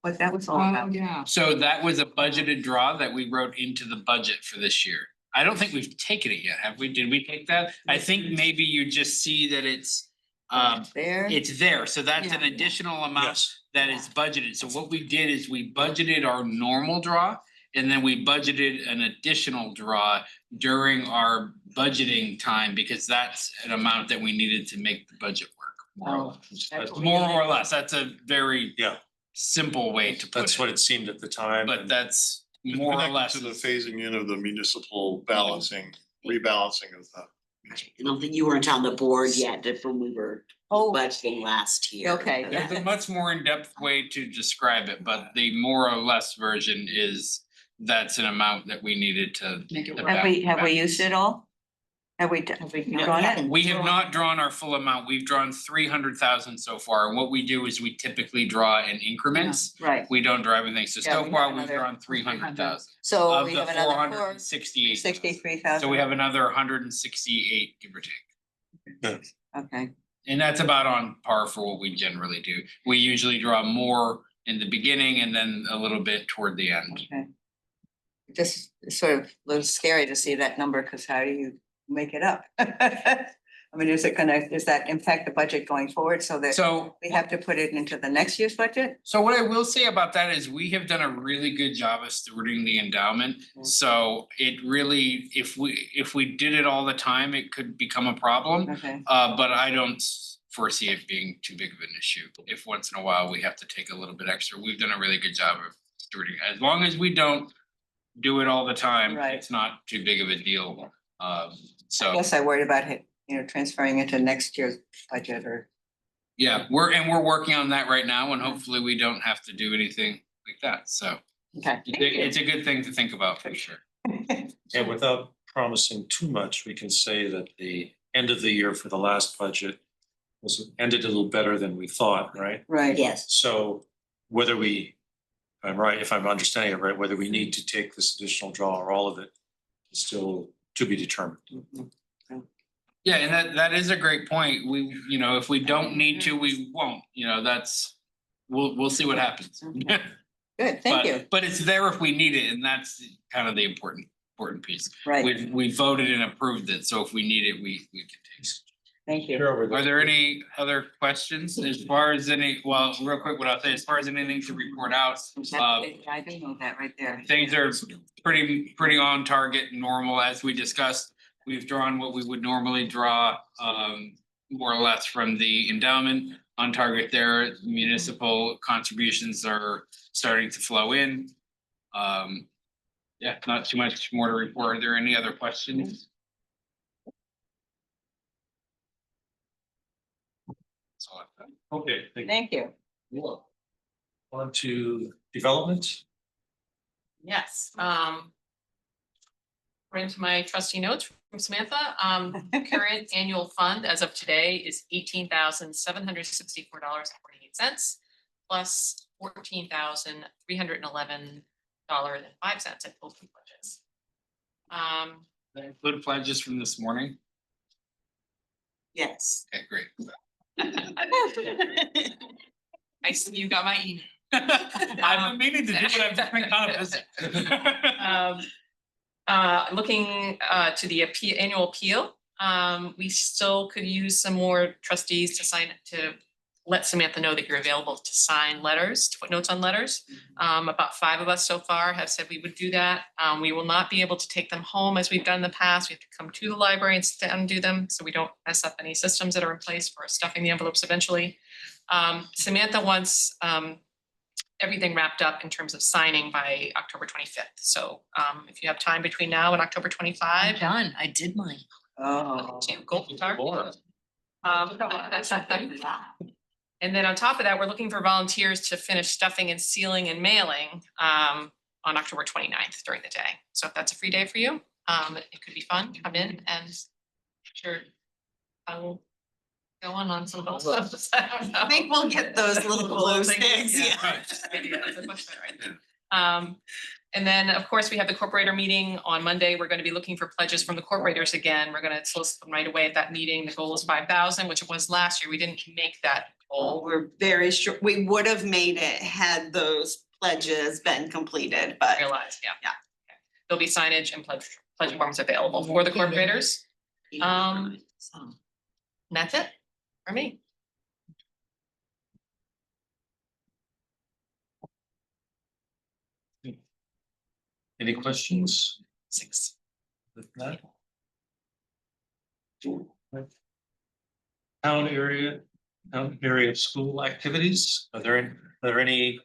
what that was all Oh, about. yeah. So that was a budgeted draw that we wrote into the budget for this year. I don't think we've taken it yet, have we? Did we take that? I think maybe you just see that it's There, it's there, so that's an Yeah. additional amount Yes. that is budgeted. So what we did is we budgeted our normal draw. And then we budgeted an additional draw during our budgeting time, because that's an amount that we needed to make the budget work. More or less. that's what we More needed. or less, that's a very Yeah. simple way to put That's what it, it seemed at the time. but that's It's more or connected less. to the phasing in of the municipal rebalancing of that. I don't think you weren't on the board yet when we were oh, budgeting last year. okay. There's a much more in-depth way to describe it, but the more or less version is that's an amount that we needed to. Make it to work. Have we back- used it all? Have we No, drawn we it? haven't. We have not drawn our full amount. We've drawn 300,000 so far. And what we do is we typically draw in increments. Right, We don't draw everything. So Yeah, so we far have we've another drawn 300,000 so of we the have another 468. 63,000. So we have another 168, give or take. Okay, And that's about on par for what we generally do. We usually draw more in the beginning and then a little bit toward the end. okay. Just sort of a little scary to see that number, because how do you make it up? I mean, does that impact the budget going forward so that So we have to put it into the next year's budget? So what I will say about that is we have done a really good job of stewarding the endowment. So it really, if we did it all the time, it could become a problem. Okay, But I don't foresee it being too big of an issue. If once in a while we have to take a little bit extra, we've done a really good job of stewarding. As long as we don't do it all the time, Right. it's not too big of a deal. I So, guess I worried about it, transferring into next year's budget or. yeah, we're working on that right now, and hopefully we don't have to do anything like that. So Okay. it's a good thing to think about for sure. And without promising too much, we can say that the end of the year for the last budget was ended a little better than we thought, right? Right. Yes. So whether we, if I'm right, if I'm understanding it right, whether we need to take this additional draw or all of it is still to be determined. Yeah, and that is a great point. We, you know, if we don't need to, we won't, you know, that's, we'll see what happens. Good, thank you. But it's there if we need it, and that's kind of the important piece. Right, We voted and approved it, so if we need it, we can take it. thank you. Are there any other questions as far as any, well, real quick, what I'll say, as far as anything to report out, I do know that right there. things are pretty on target and normal as we discussed. We've drawn what we would normally draw, more or less from the endowment on target there. Municipal contributions are starting to flow in. Yeah, not too much more to report. Are there any other questions? That's all I've got. Okay, Thank you. you. On to development. Yes, according to my trustee notes from Samantha, current annual fund as of today is $18,764.48 plus $14,311.05 at postal pledges. That include pledges from this morning? Yes. Okay, great. I see you got my email. I've been meaning to do it, I've just been kind of busy. Looking to the annual appeal, we still could use some more trustees to sign, to let Samantha know that you're available to sign letters, to put notes on letters. About 5 of us so far have said we would do that. We will not be able to take them home as we've done in the past. We have to come to the library and sit down and do them, so we don't mess up any systems that are in place for stuffing the envelopes eventually. Samantha wants everything wrapped up in terms of signing by October 25th. So if you have time between now and October 25. Done, I did mine. Oh. Go start. And then on top of that, we're looking for volunteers to finish stuffing and sealing and mailing on October 29th during the day. So if that's a free day for you, it could be fun. Come in and sure I will go on some of those stuff. I don't know. I think we'll get those little glow sticks, yeah. That's much better, right? And then, of course, we have the corporator meeting on Monday. We're going to be looking for pledges from the corporators again. We're going to solicit them right away at that meeting. The goal is 5,000, which it was last year. We didn't make that Oh, goal. we're very sure, we would have made it had those pledges been completed, but Realized, yeah. Yeah. Okay. There'll be signage and pledge forms available for the corporators. And that's it for me. Any questions? 6. With that. Town area school activities, are there any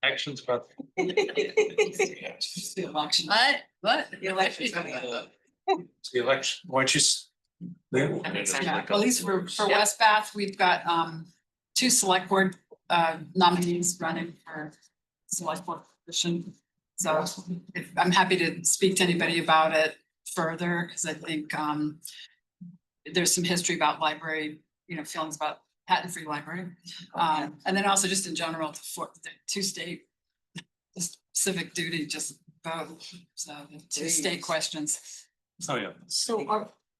actions about? The election. What? The election's coming up. The election, why don't you? Yeah, at least for West Bath, we've got 2 select board nominees running for select board position. So I'm happy to speak to anybody about it further, because I think there's some history about library, feelings about patent-free library. And then also just in general, the 2 state, just civic duty, just vote. So the 2 state questions. Oh, yeah. So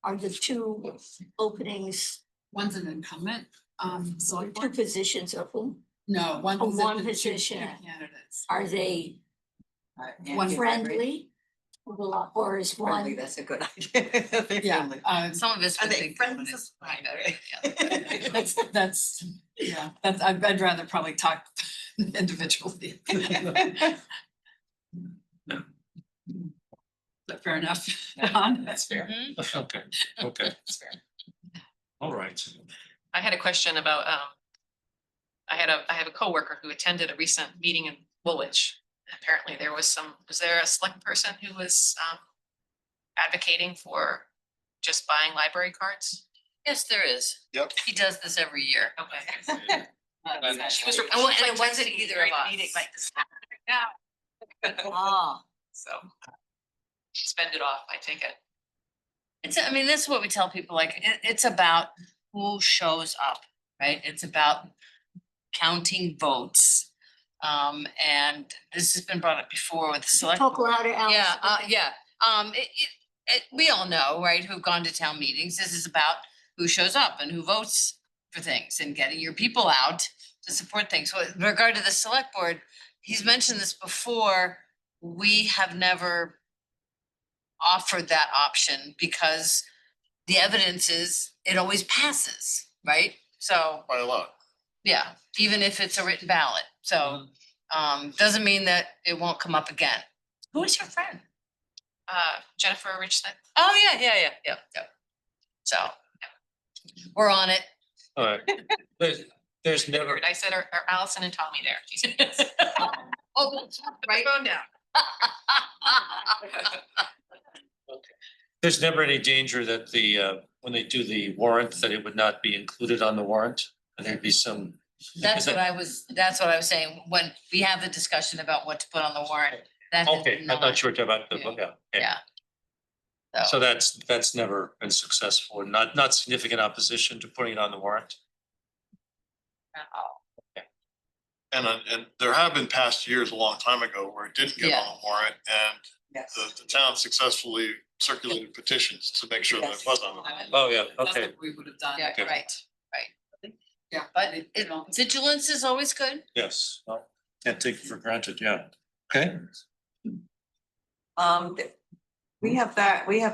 are the 2 openings, One's an incumbent, select 2 board. positions of whom? No, one Oh, position. one 2 position. candidates. Are they One friendly? Or is Friendly, one, that's a good idea. They're Yeah, friendly. Some of us are would they think friends it's of- fine, that's, I'd rather probably talk individually. But fair enough. Don? That's fair. Okay, okay, That's fair. all right. I had a question about, I have a coworker who attended a recent meeting in Woolwich. Apparently was there a select person who was advocating for just buying library cards? Yes, there is. Yep. He does this every year. Okay. She was. And it wasn't either of us. Yeah. Ah, So spend it off, I take it. I mean, this is what we tell people, like, it's about who shows up, right? It's about counting votes. And this has been brought up before with the select. Talk board. louder, Alice. Yeah. We all know, right, who've gone to town meetings. This is about who shows up and who votes for things and getting your people out to support things. So with regard to the select board, he's mentioned this before. We have never offered that option because the evidence is it always passes, right? So, By a lot. yeah, even if it's a written ballot. So, doesn't mean that it won't come up again. Who is your friend? Jennifer Richland. Oh, yeah. So, we're on it. All right. There's never, I said, or Allison and Tommy there. She said, Oh, right. phone down. there's never any danger that when they do the warrant, that it would not be included on the warrant, and there'd be some. That's what I was saying, when we have the discussion about what to put on the warrant. That has Okay, I not- thought you were talking about the, Yeah. yeah. okay. Yeah. So that's never been successful, and not significant opposition to putting it on the warrant. And there have been past years, a long time ago, where it didn't get Yeah. on the warrant and Yes. the town successfully circulated petitions to make sure that it was on the warrant. Oh, yeah, That's okay. what we would have done. Yeah, Okay. right. Yeah. But vigilance is always good. Yes, well, can't take it for granted, yeah. Okay, We have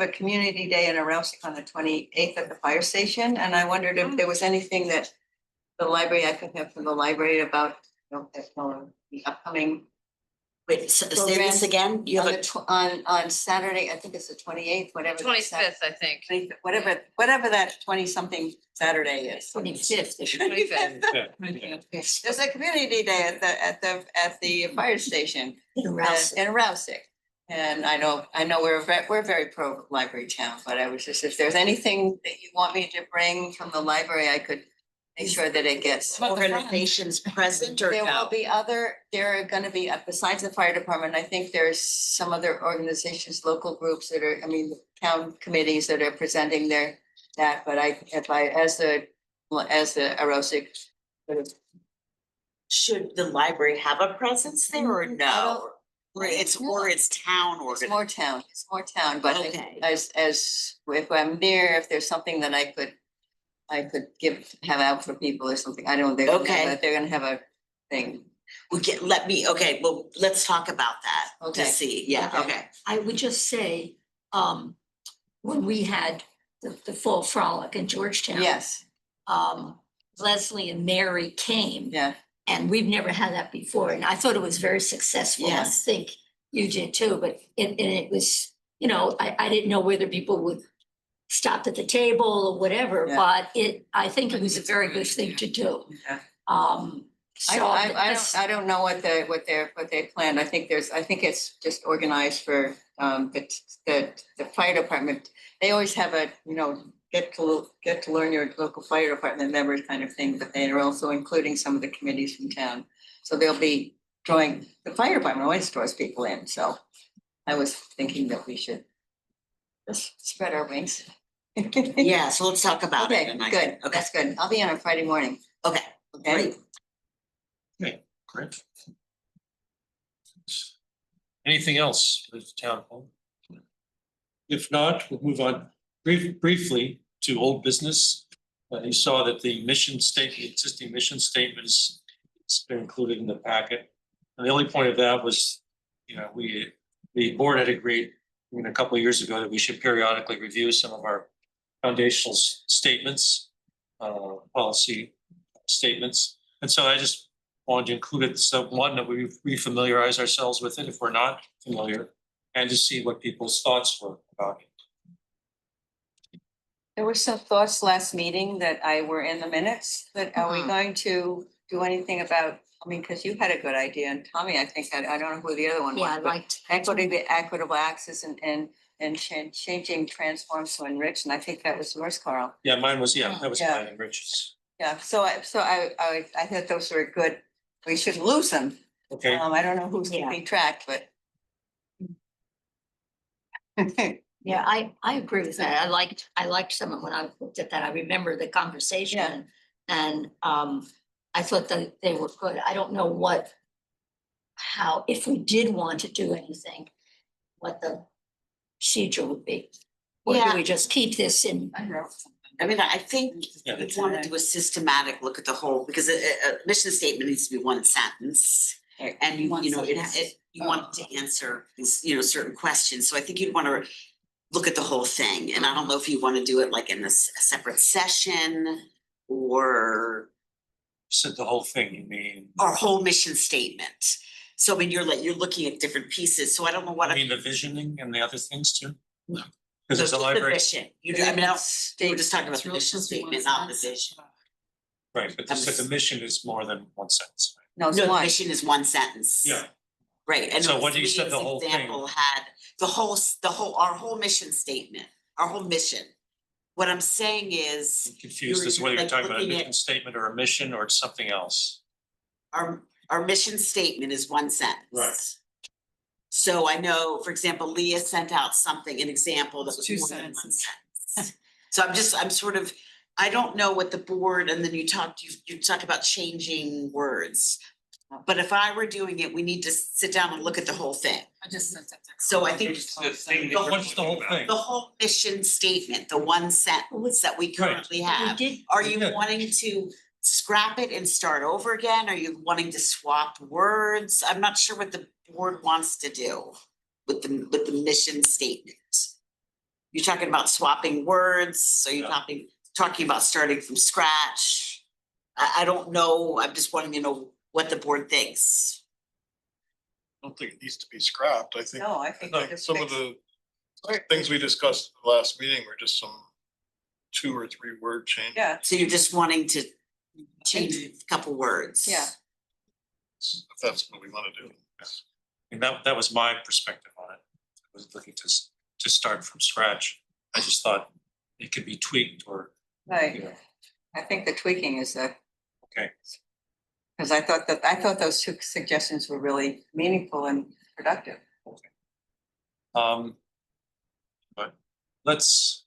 a community day in Aroustic on the 28th at the fire station, and I wondered if there was anything that the library, I could have from the library about, the upcoming. Wait, say this again? You have On Saturday, I think it's the 28th, whatever. that 25th, I think. Whatever that 20-something Saturday is. 25th. 25th. yeah. There's a community day at the fire station in Rouseck. And I know we're very pro library town, but I was just, if there's anything that you want me to bring from the library, I could make sure that it gets. organizations present or There will no? be there are gonna be, besides the fire department, I think there's some other organizations, local groups that are, town committees that are presenting that, but as the Arosic. Should the library have a presence there or no? Or it's town It's more town, but Okay. as if I'm there, if there's something that I could have out for people or something, I don't, Okay. they're gonna have a thing. Let's talk about that to Okay. see, yeah, Okay. okay. I would just say, when we had the fall frolic in Georgetown. Yes, Leslie and Mary came. yeah, And we've never had that before, and I thought it was very successful. I Yes. think you did too, but it was, I didn't know whether people would stop at the table or whatever, Yeah. but I think it was a very good thing to do. yeah. So I don't know what they planned. I think it's just organized for the fire department. They always have a, get to learn your local fire department members kind of thing, but they are also including some of the committees from town. So they'll be the fire department always draws people in, so I was thinking that we should just spread our wings. Yeah, so let's talk about it. Okay, and I good, can- Okay, that's good. I'll be on a Friday morning, okay, okay? great. Okay, great. Anything else for the town hall? If not, we'll move on briefly to old business. You saw that the existing mission statement is it's been included in the packet. And the only point of that was, the board had agreed a couple of years ago that we should periodically review some of our foundational statements, policy statements. And so I just wanted to include it, so one, that we refamiliarize ourselves with it if we're not familiar, and to see what people's thoughts were about it. There were some thoughts last meeting that were in the minutes, but are we going to do anything about, because you had a good idea, and Tommy, I think, I don't know who the other one was. Yeah, I but liked. equitable access and changing transforms to enrich, and I think that was yours, Carl. Yeah, mine was, that was Yeah. mine and Rich's. Yeah, so I thought those were good. We shouldn't lose them. Okay, I don't know who's keeping track, but. Yeah, I agree with that. I liked some of when I looked at that. I remember the conversation. And I thought that they were good. I don't know how, if we did want to do anything, what the procedure would be. Or do Yeah. we just keep this in? I wrote something. I mean, I think Yeah. we want to do a systematic look at the whole, because a mission statement needs to be one sentence. And One you know, sentence. you want to answer these, you know, certain questions, so I think you'd want to look at the whole thing, and I don't know if you want to do it like in a separate session. Or Said the whole thing, you mean, our whole mission statement. So I mean, you're looking at different pieces, so I don't know what. I mean, the visioning and the other things too? No. Because there's a Just the library, vision. You do, I mean, we're just talking about the mission statement, not the vision. right, but the mission is more than one sentence. No, it's No, the one. mission is one sentence. Yeah. Right, and So the when you said the Leah's whole thing- example had our whole mission statement, our whole mission. What I'm saying is, I'm confused as to You're, whether you're like, talking about a looking at- mission statement or a mission or it's something else. our mission statement is one sentence. Right. So I know, for example, Leah sent out something, an example that was Two more than one sentences. sentence. So I'm sort of, I don't know what the board, and then you talked about changing words. But if I were doing it, we need to sit down and look at the whole thing. I just sent that to. So I think The thing that the we're What's the whole looking at. thing? the whole mission statement, the one sentence that we currently We have, did, are you Yeah. wanting to scrap it and start over again? Are you wanting to swap words? I'm not sure what the board wants to do with the mission statement. You're talking about swapping words, so you're Yeah. talking about starting from scratch. I don't know, I'm just wanting to know what the board thinks. I don't think it needs to be scrapped. I think, No, I think we just some of fix- the things we discussed at the last meeting were just some 2 or 3 word change. Yeah, So you're just wanting to change a couple words. yeah. If that's what we want to do. Yes. And that was my perspective on it. I was looking to start from scratch. I just thought it could be tweaked or, you Right. know, I think the tweaking is okay. because I thought those two suggestions were really meaningful and productive. But let's,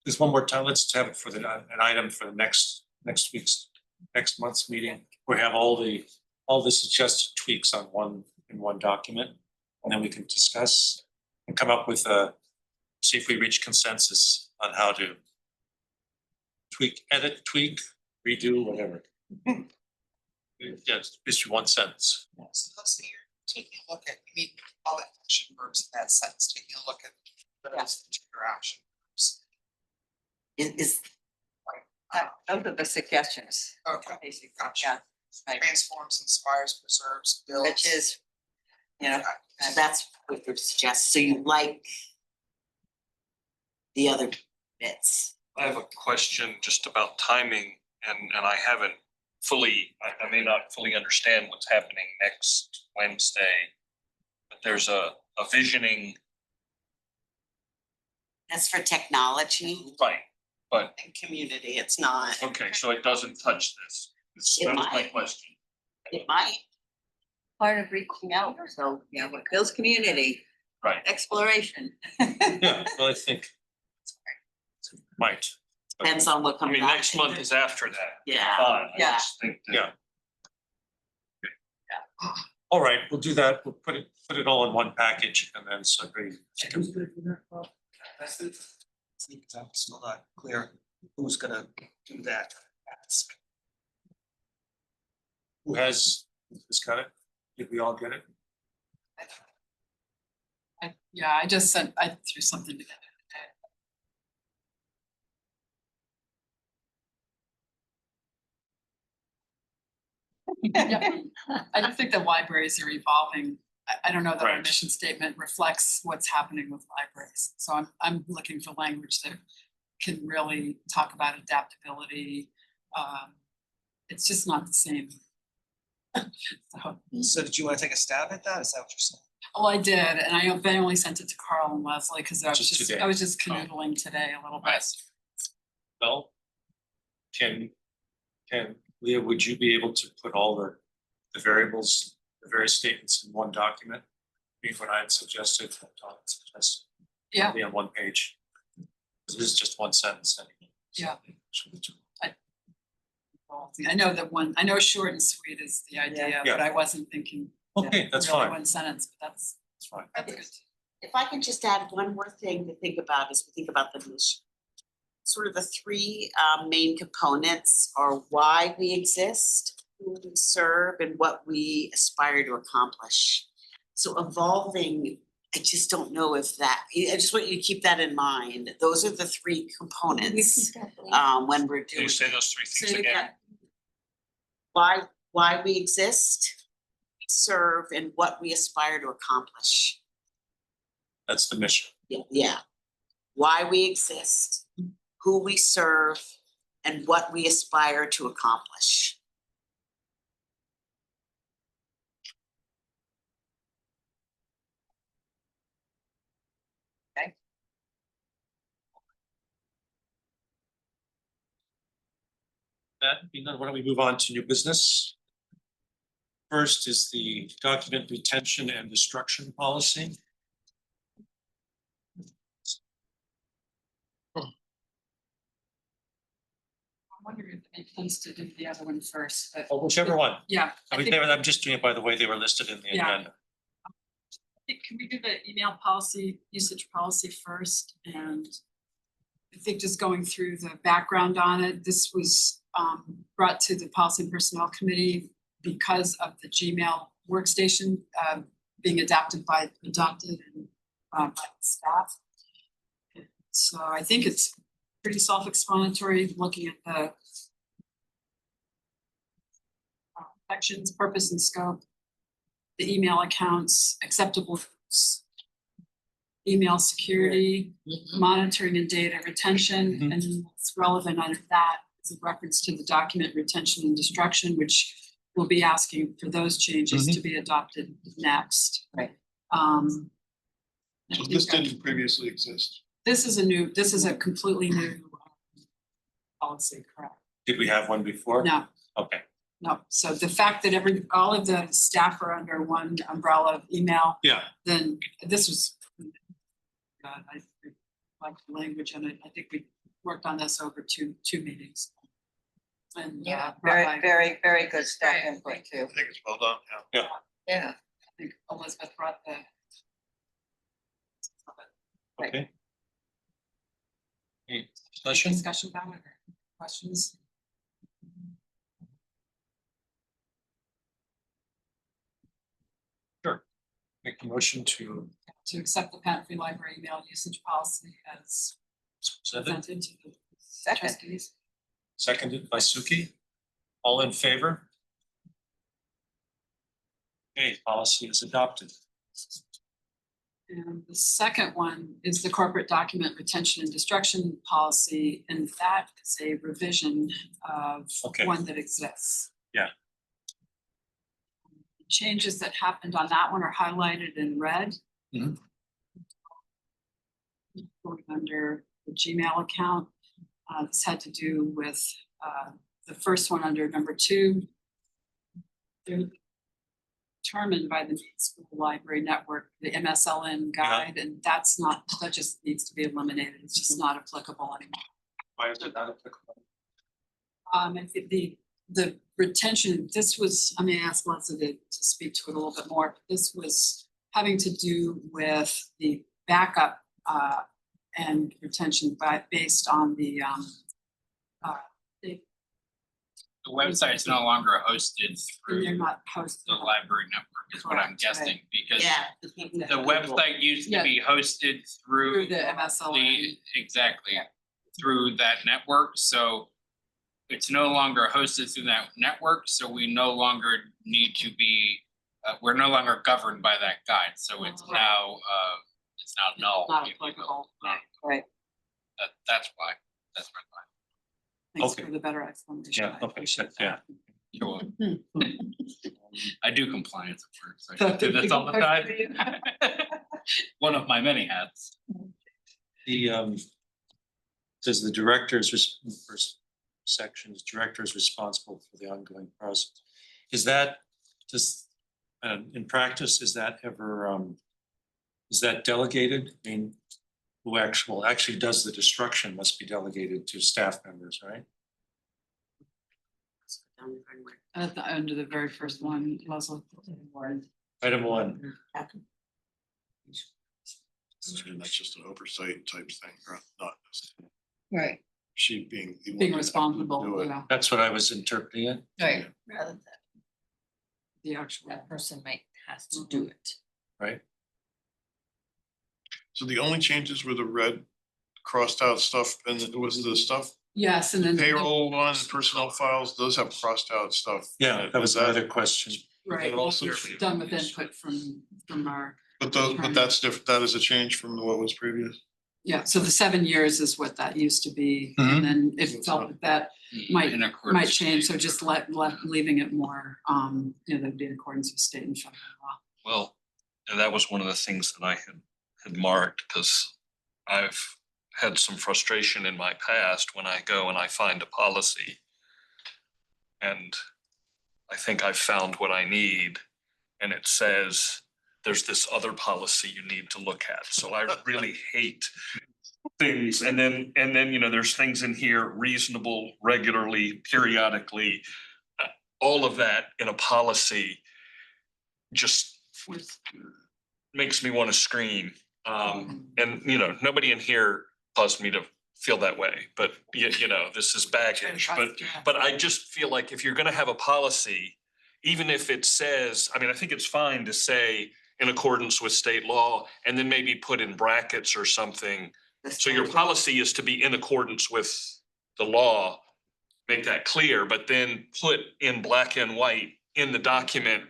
just one more time, let's have it for an item for the next month's meeting. We have all the suggested tweaks on in one document. And then we can discuss and come up with see if we reach consensus on how to edit, tweak, redo, whatever. Yes, just one sentence. So let's say you're taking a look at, you mean all the action verbs in that sentence, taking a look at those particular action verbs. Is, Those are the suggestions. Okay, Basically, gotcha. yeah, right. Transforms, inspires, preserves, builds. Which is, you know, that's what you suggest, so you like the other bits. I have a question just about timing and I haven't fully, I may not fully understand what's happening next Wednesday. But there's a visioning, That's for technology. right, but, And community, it's not. okay, so it doesn't touch this. It That was my might. question. It might. part of reaching out, so, you know, what builds community, Right, exploration. Yeah, well, I think. Might. Depends on what I comes out. mean, next month is after that. Yeah. Fine, I Yeah. just think that. Yeah. All right, we'll do that. We'll put it all in one package and then somebody. I'm still not clear who's gonna do that. Who has got it? Did we all get it? I just I threw something together today. Yeah, I do think the libraries are evolving. I don't know that our Right. mission statement reflects what's happening with libraries. So I'm looking for language that can really talk about adaptability. It's just not the same. So did you want to take a stab at that? Is that what you're saying? Oh, I did, and I only sent it to Carl and Leslie because I was Just today. I was just canoodling today a little bit. Well, can Leah, would you be able to put all the variables, the various statements in one document? I mean, what I had suggested, what Tom had suggested. Yeah. Be on one page. This is just one sentence. Anyway. Yeah. I know that one, I know short and sweet is the idea, Yeah. but I wasn't thinking. Okay, that's really fine. One sentence, but that's That's fine. good. If I can just add one more thing to think about as we think about the mission. Sort of the three main components are why we exist, who we serve, and what we aspire to accomplish. So evolving, I just don't know if that, I just want you to keep that in mind. Those are the three components when we're Can doing. you say those three Say things it again? Why we exist, serve, and what we aspire to accomplish. That's the mission. Yeah. Why we exist, who we serve, and what we aspire to accomplish. That being done, why don't we move on to new business? First is the document retention and destruction policy. I wonder if it makes sense to do the other one first, but. Or whichever one. Yeah. I mean, I'm just doing it by the way they were listed in the Yeah. agenda. Can we do the email policy, usage policy first? And I think just going through the background on it, this was brought to the Policy and Personnel Committee because of the Gmail workstation being adopted and by the staff. So I think it's pretty self-explanatory, looking at the sections, purpose and scope, the email accounts, acceptable use, email security, monitoring and data retention, and what's relevant under that is a reference to the document retention and destruction, which we'll be asking for those changes to be adopted next. Right. So this didn't previously exist. This is a completely new policy, correct? Did we have one before? No, Okay, no. So the fact that all of the staff are under one umbrella of email, yeah, then this was. I like the language, and I think we worked on this over two meetings. And Very good staff input too. I think it's well done, yeah. Yeah. I think Elizabeth brought the. okay. Any Any discussion? discussion about it or questions? Sure. Make a motion to To accept the Patent Free Library email usage policy as presented to the trustees. seconded by Suki. All in favor? Okay, policy is adopted. And the second one is the corporate document retention and destruction policy, and that is a revision of Okay. one that exists. Yeah. The changes that happened on that one are highlighted in red. Mhm. Going under the Gmail account, this had to do with the first one under number 2. They're determined by the school library network, the MSLN guide, and that just needs to be eliminated. It's just not applicable anymore. Why is it not applicable? I think the retention, this was, I mean, I asked Leslie to speak to it a little bit more, but this was having to do with the backup and retention based on the The website's no longer hosted through they're not posted. the library network is what I'm Correct, right. guessing, because Yeah. the website used to be hosted Through through the MSLN. exactly, through that network, so it's no longer hosted through that network, so we no longer need to be, we're no longer governed by that guide, so it's Right. now null. Not if you will. applicable. Right. That's why, that's my thought. Thanks Okay. for the better explanation. Yeah, I okay, appreciate yeah. that. You're welcome. I do compliance at work, so I do this all the time. One of my many hats. The says the first section is director is responsible for the ongoing process. Is that just in practice, is that ever is that delegated? I mean, who actually does the destruction must be delegated to staff members, right? At the end of the very first one, Leslie. Item 1. And that's just an oversight type thing, not Right. she being. the one Being that has to responsible, do it. yeah, That's what I was interpreting it. Right, rather than the actual. that person might has to do it. Right? So the only changes were the red crossed out stuff and it was the stuff, Yes, and then. payroll one, personnel files, those have crossed out stuff. Yeah, that was Is another question. Right, But also- done with input from our, But that's different, that is a change from what was previous. yeah, so the 7 years is what that used to be, Mhm. and then it felt that that might, In might accordance. change, so just leaving it more, that'd be in accordance with state and federal law. Well, and that was one of the things that I had marked, because I've had some frustration in my past when I go and I find a policy. And I think I've found what I need, and it says there's this other policy you need to look at. So I really hate things. And then, there's things in here, reasonable, regularly, periodically, all of that in a policy just makes me want to scream. And nobody in here caused me to feel that way, but this is baggage, but I just feel like if you're gonna have a policy, even if it says, I mean, I think it's fine to say in accordance with state law, and then maybe put in brackets or something. So your policy is to be in accordance with the law, make that clear, but then put in black and white in the document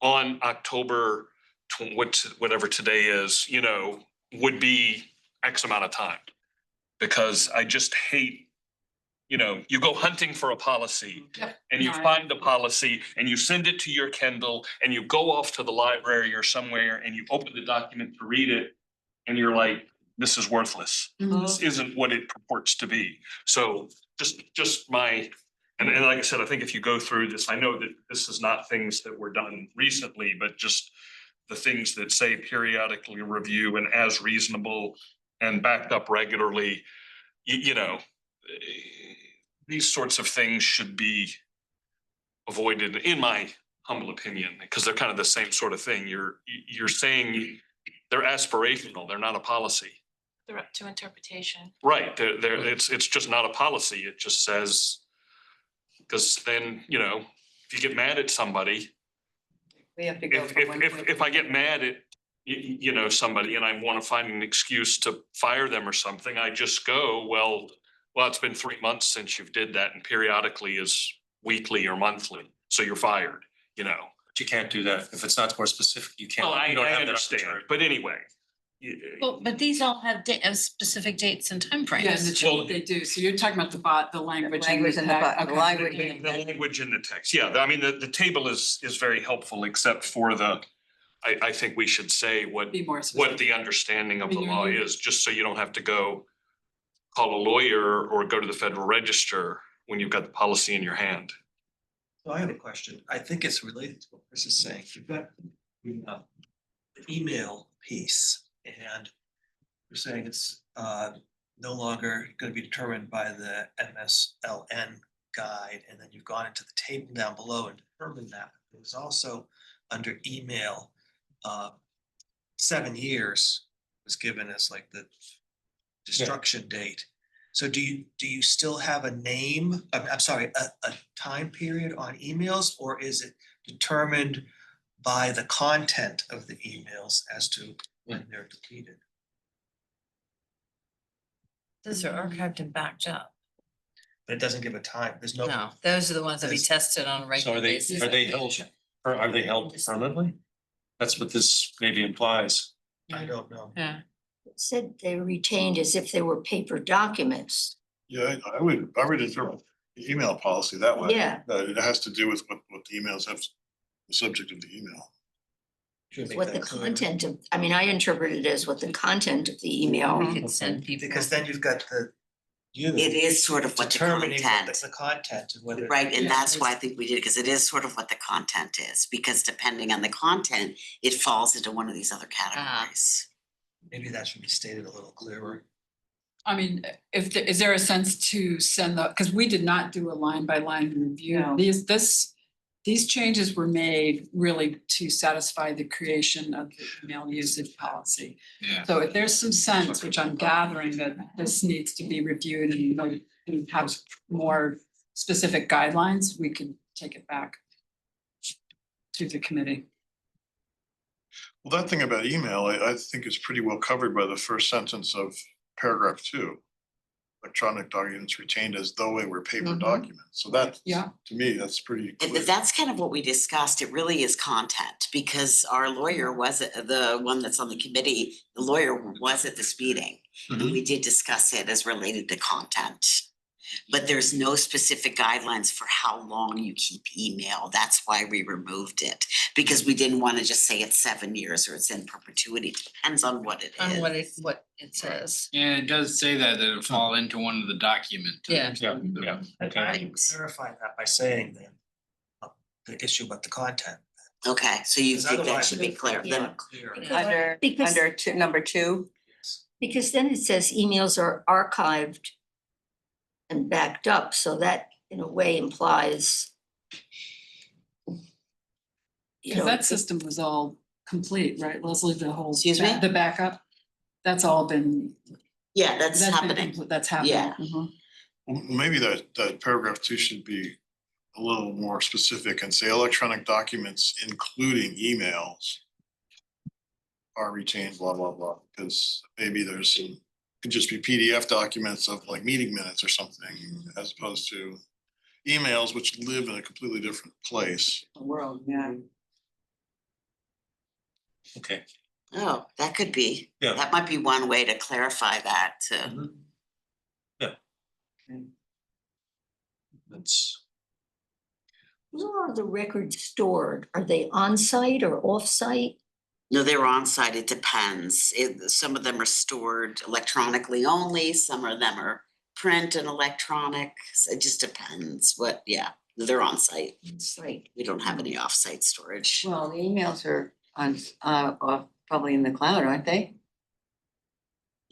on October, whatever today is, would be X amount of time. Because I just hate, you go hunting for a policy Yep. and you No, I- find the policy and you send it to your Kindle and you go off to the library or somewhere and you open the document to read it and you're like, this is worthless. This isn't what it purports to be. So just my, and like I said, I think if you go through this, I know that this is not things that were done recently, but just the things that say periodically review and as reasonable and backed up regularly, these sorts of things should be avoided, in my humble opinion, because they're kind of the same sort of thing. You're saying they're aspirational, they're not a policy. They're up to interpretation. Right, it's just not a policy. It just says, because then, if you get mad at somebody, We have to go. if I get mad at somebody and I want to find an excuse to fire them or something, I just go, well, it's been 3 months since you've did that, and periodically is weekly or monthly, so you're fired, But you can't do that. If it's not more specific, you can't. Well, I you don't have that understand, arbitrary. but anyway. Well, but these all have specific dates and timeframes. Yeah, and the Well- they do, so you're talking about the language. Language in the text. the Okay. language. The language in the text, yeah, I mean, the table is very helpful, except for I think we should say what Be more what specific. the understanding of I the mean, law you're- is, just so you don't have to go call a lawyer or go to the Federal Register when you've got the policy in your hand. So I have a question. I think it's related to what Chris is saying. You've got the email piece and you're saying it's no longer going to be determined by the MSLN guide. And then you've gone into the table down below and determined that. It was also under email, 7 years was given as like the destruction date. So do you still have a name, I'm sorry, a time period on emails, or is it determined by the content of the emails as to when they're deleted? Those are archived and backed up. But it doesn't give a time, there's no. No, those are the ones that we There's- tested on a So regular are they basis. held, or are they held permanently? That's what this maybe implies. I don't know. Yeah. It said they were retained as if they were paper documents. Yeah, I would interpret the email policy that way. Yeah. That it has to do with what the emails have, the subject of the email. Should make What the that clear. content of, I mean, I interpreted it as what the content of the email. We could send people. Because then you've got you It is sort of what the determining content, the content and whether. right, and Yeah, that's why I it's- think we did, because it is sort of what the content is, because depending on the content, it falls into one of these other categories. Maybe that should be stated a little clearer. I mean, is there a sense to send because we did not do a line by line review. No. These changes were made really to satisfy the creation of the email usage policy. Yeah. So if there's some sense, which I'm gathering, that this needs to be reviewed and have more specific guidelines, we could take it back to the committee. Well, that thing about email, I think is pretty well covered by the first sentence of paragraph 2. Electronic documents retained as though they were paper documents. So that, Yeah. to me, that's pretty And clear. that's kind of what we discussed. It really is content because our lawyer was the one that's on the committee. The lawyer was at this meeting. And we did discuss it as related to content. But there's no specific guidelines for how long you keep email. That's why we removed it. Because we didn't want to just say it's 7 years or it's in perpetuity. Depends on what it is. On what it says. Yeah, it does say that it'll fall into one of the document. Yeah. Yeah. Okay. Clarify that by saying the issue about the content. Okay, so you 'Cause think that otherwise should be it's clear, then, not clear. Under, Because- under number 2. Because then it says emails are archived and backed up, so that in a way implies. Because that system was all complete, right, Leslie, the whole. Excuse me? The backup, that's all been. yeah, that's been happening. complete- That's happening. Yeah. Mhm. Well, maybe that paragraph 2 should be a little more specific and say electronic documents, including emails, are retained, blah, blah, blah, because maybe there's some, could just be PDF documents of like meeting minutes or something, as opposed to emails, which live in a completely different place. World, yeah. Okay. Oh, that could be. Yeah. That might be one way to clarify that, to. Mhm. Yeah. That's, Where are the records stored? Are they on site or off site? No, they're on site. It depends. Some of them are stored electronically only, some of them are print and electronic. So it just depends yeah, they're on site. Site. We don't have any off-site storage. Well, the emails are on, probably in the cloud, aren't they?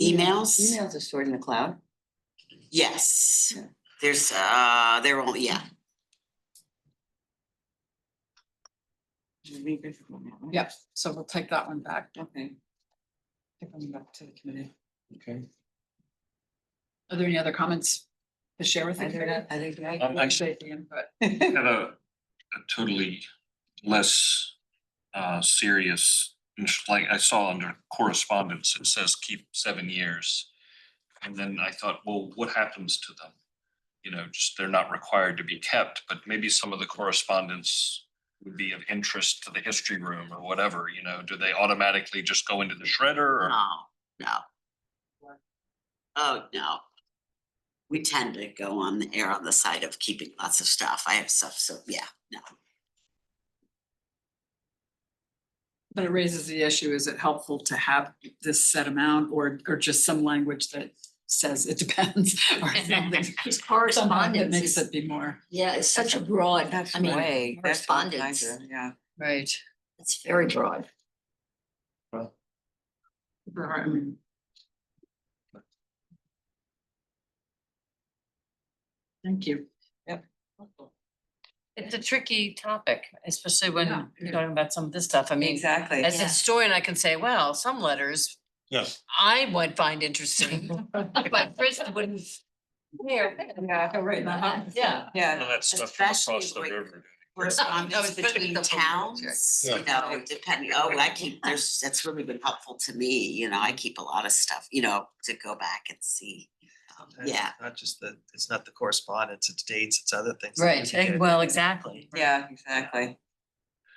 Emails? Emails are stored in the cloud. Yes. Yeah. There's, they're only, yeah. Yep, so we'll take that one back. Okay. Take them back to the committee. okay. Are there any other comments to share with I us? think, I think. Appreciate the input. Had a totally less serious, like I saw under correspondence, it says keep 7 years. And then I thought, well, what happens to them? You know, just they're not required to be kept, but maybe some of the correspondence would be of interest to the history room or whatever, you know, do they automatically just go into the shredder or? No. Oh, no. We tend to go on the air on the side of keeping lots of stuff. I have stuff, so yeah, no. But it raises the issue, is it helpful to have this set amount or just some language that says it depends? Or something Because somehow that correspondence makes is, it be more. yeah, it's such a broad, That's I the mean, way. That's all kinds correspondence, of- Yeah. Right. it's very broad. Thank you. It's a tricky topic, especially when Yeah. you're talking about some of this stuff. I mean, Exactly. as a Yeah. historian, I can say, well, some letters Yeah. I might find interesting, but Chris wouldn't. Yeah, right. Yeah. yeah. Well, that stuff Especially across the like- river. Correspondence especially between the phone calls, towns, right. you know, depending, that's really been helpful to me, you know, I keep a lot of stuff, you know, to go back and see. Yeah. Not just it's not the correspondence, it's dates, it's other things. Right, well, exactly. Yeah, exactly.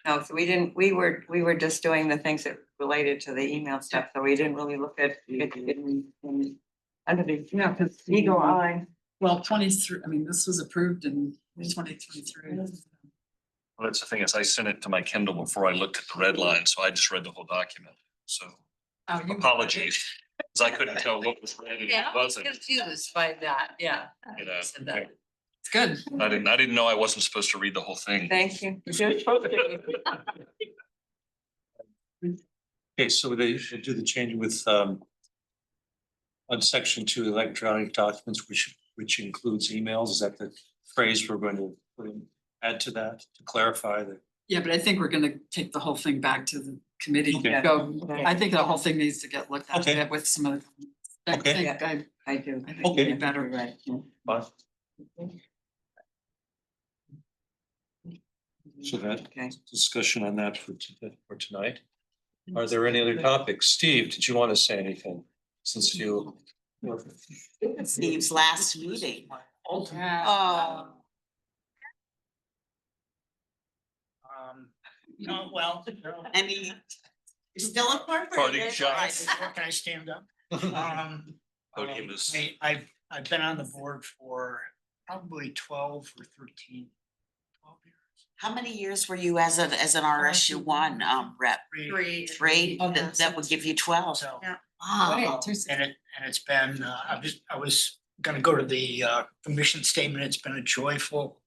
No, so we were just doing the things that related to the email stuff, so we didn't really look at it in under the, Yeah, because eagle eye. well, 23, I mean, this was approved in 2023. Well, that's the thing is I sent it to my Kindle before I looked at the red line, so I just read the whole document. So Oh, you- apologies, because I couldn't tell what was red and Yeah, what I was wasn't, confused by that, yeah. you know. Said that. It's good. I didn't know I wasn't supposed to read the whole thing. Thank you. Okay, so they should do the change with on section 2, electronic documents, which includes emails. Is that the phrase we're going to put in, add to that to clarify that? Yeah, but I think we're gonna take the whole thing back to the committee. Okay. Go, I think the whole thing needs to get looked at Okay. with some of the. I Okay. think I do. I think it'd be better. Right. Fine. So that Okay. discussion on that for tonight. Are there any other topics? Steve, did you want to say anything since you? Steve's last meeting. Oh, No, well, Any, you're still a corporate. Parting shots. can I stand up? Podium is- I've been on the board for probably 12 or 13. 12 years. How many years were you as an RSU one rep? Three. Three, that would give you 12. So, Yeah. Wow. and it's been, I was gonna go to the commission statement. It's been a joyful.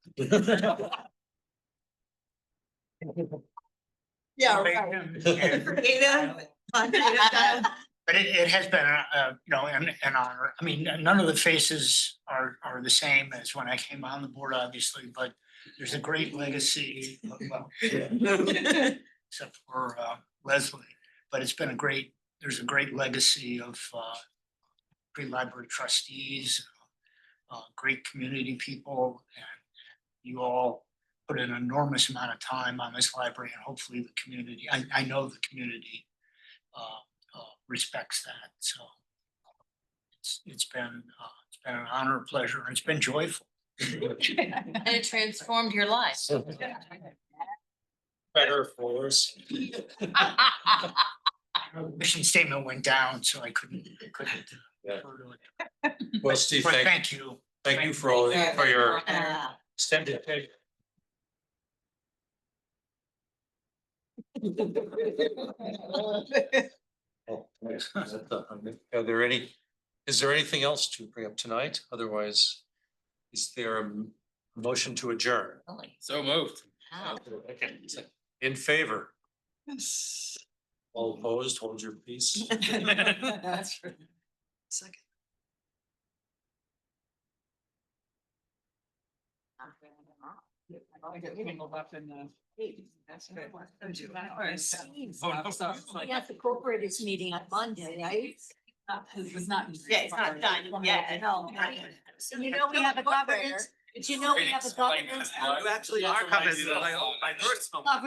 Yeah, And- Creative. But it has been, an honor. I mean, none of the faces are the same as when I came on the board, obviously, but there's a great legacy, well, except for Leslie, but it's been there's a great legacy of pre-library trustees, great community people, and you all put an enormous amount of time on this library, and hopefully the community, I know the community respects that, so it's been an honor, a pleasure, and it's been joyful. And it transformed your life. Better for us. Mission statement went down, so I couldn't. Yeah. refer to it. Well, Steve, But thank you for all, for your extended. Are there is there anything else to bring up tonight? Otherwise, is there a motion to adjourn? So moved. In favor? All opposed, hold your peace. That's right. Second. I get tangled up in the. That's good. We have the corporators meeting on Monday, right? It was not. Yeah, it's not done yet. No. So you know we have a governance. But you know we have a governance. You actually are coming. My personal.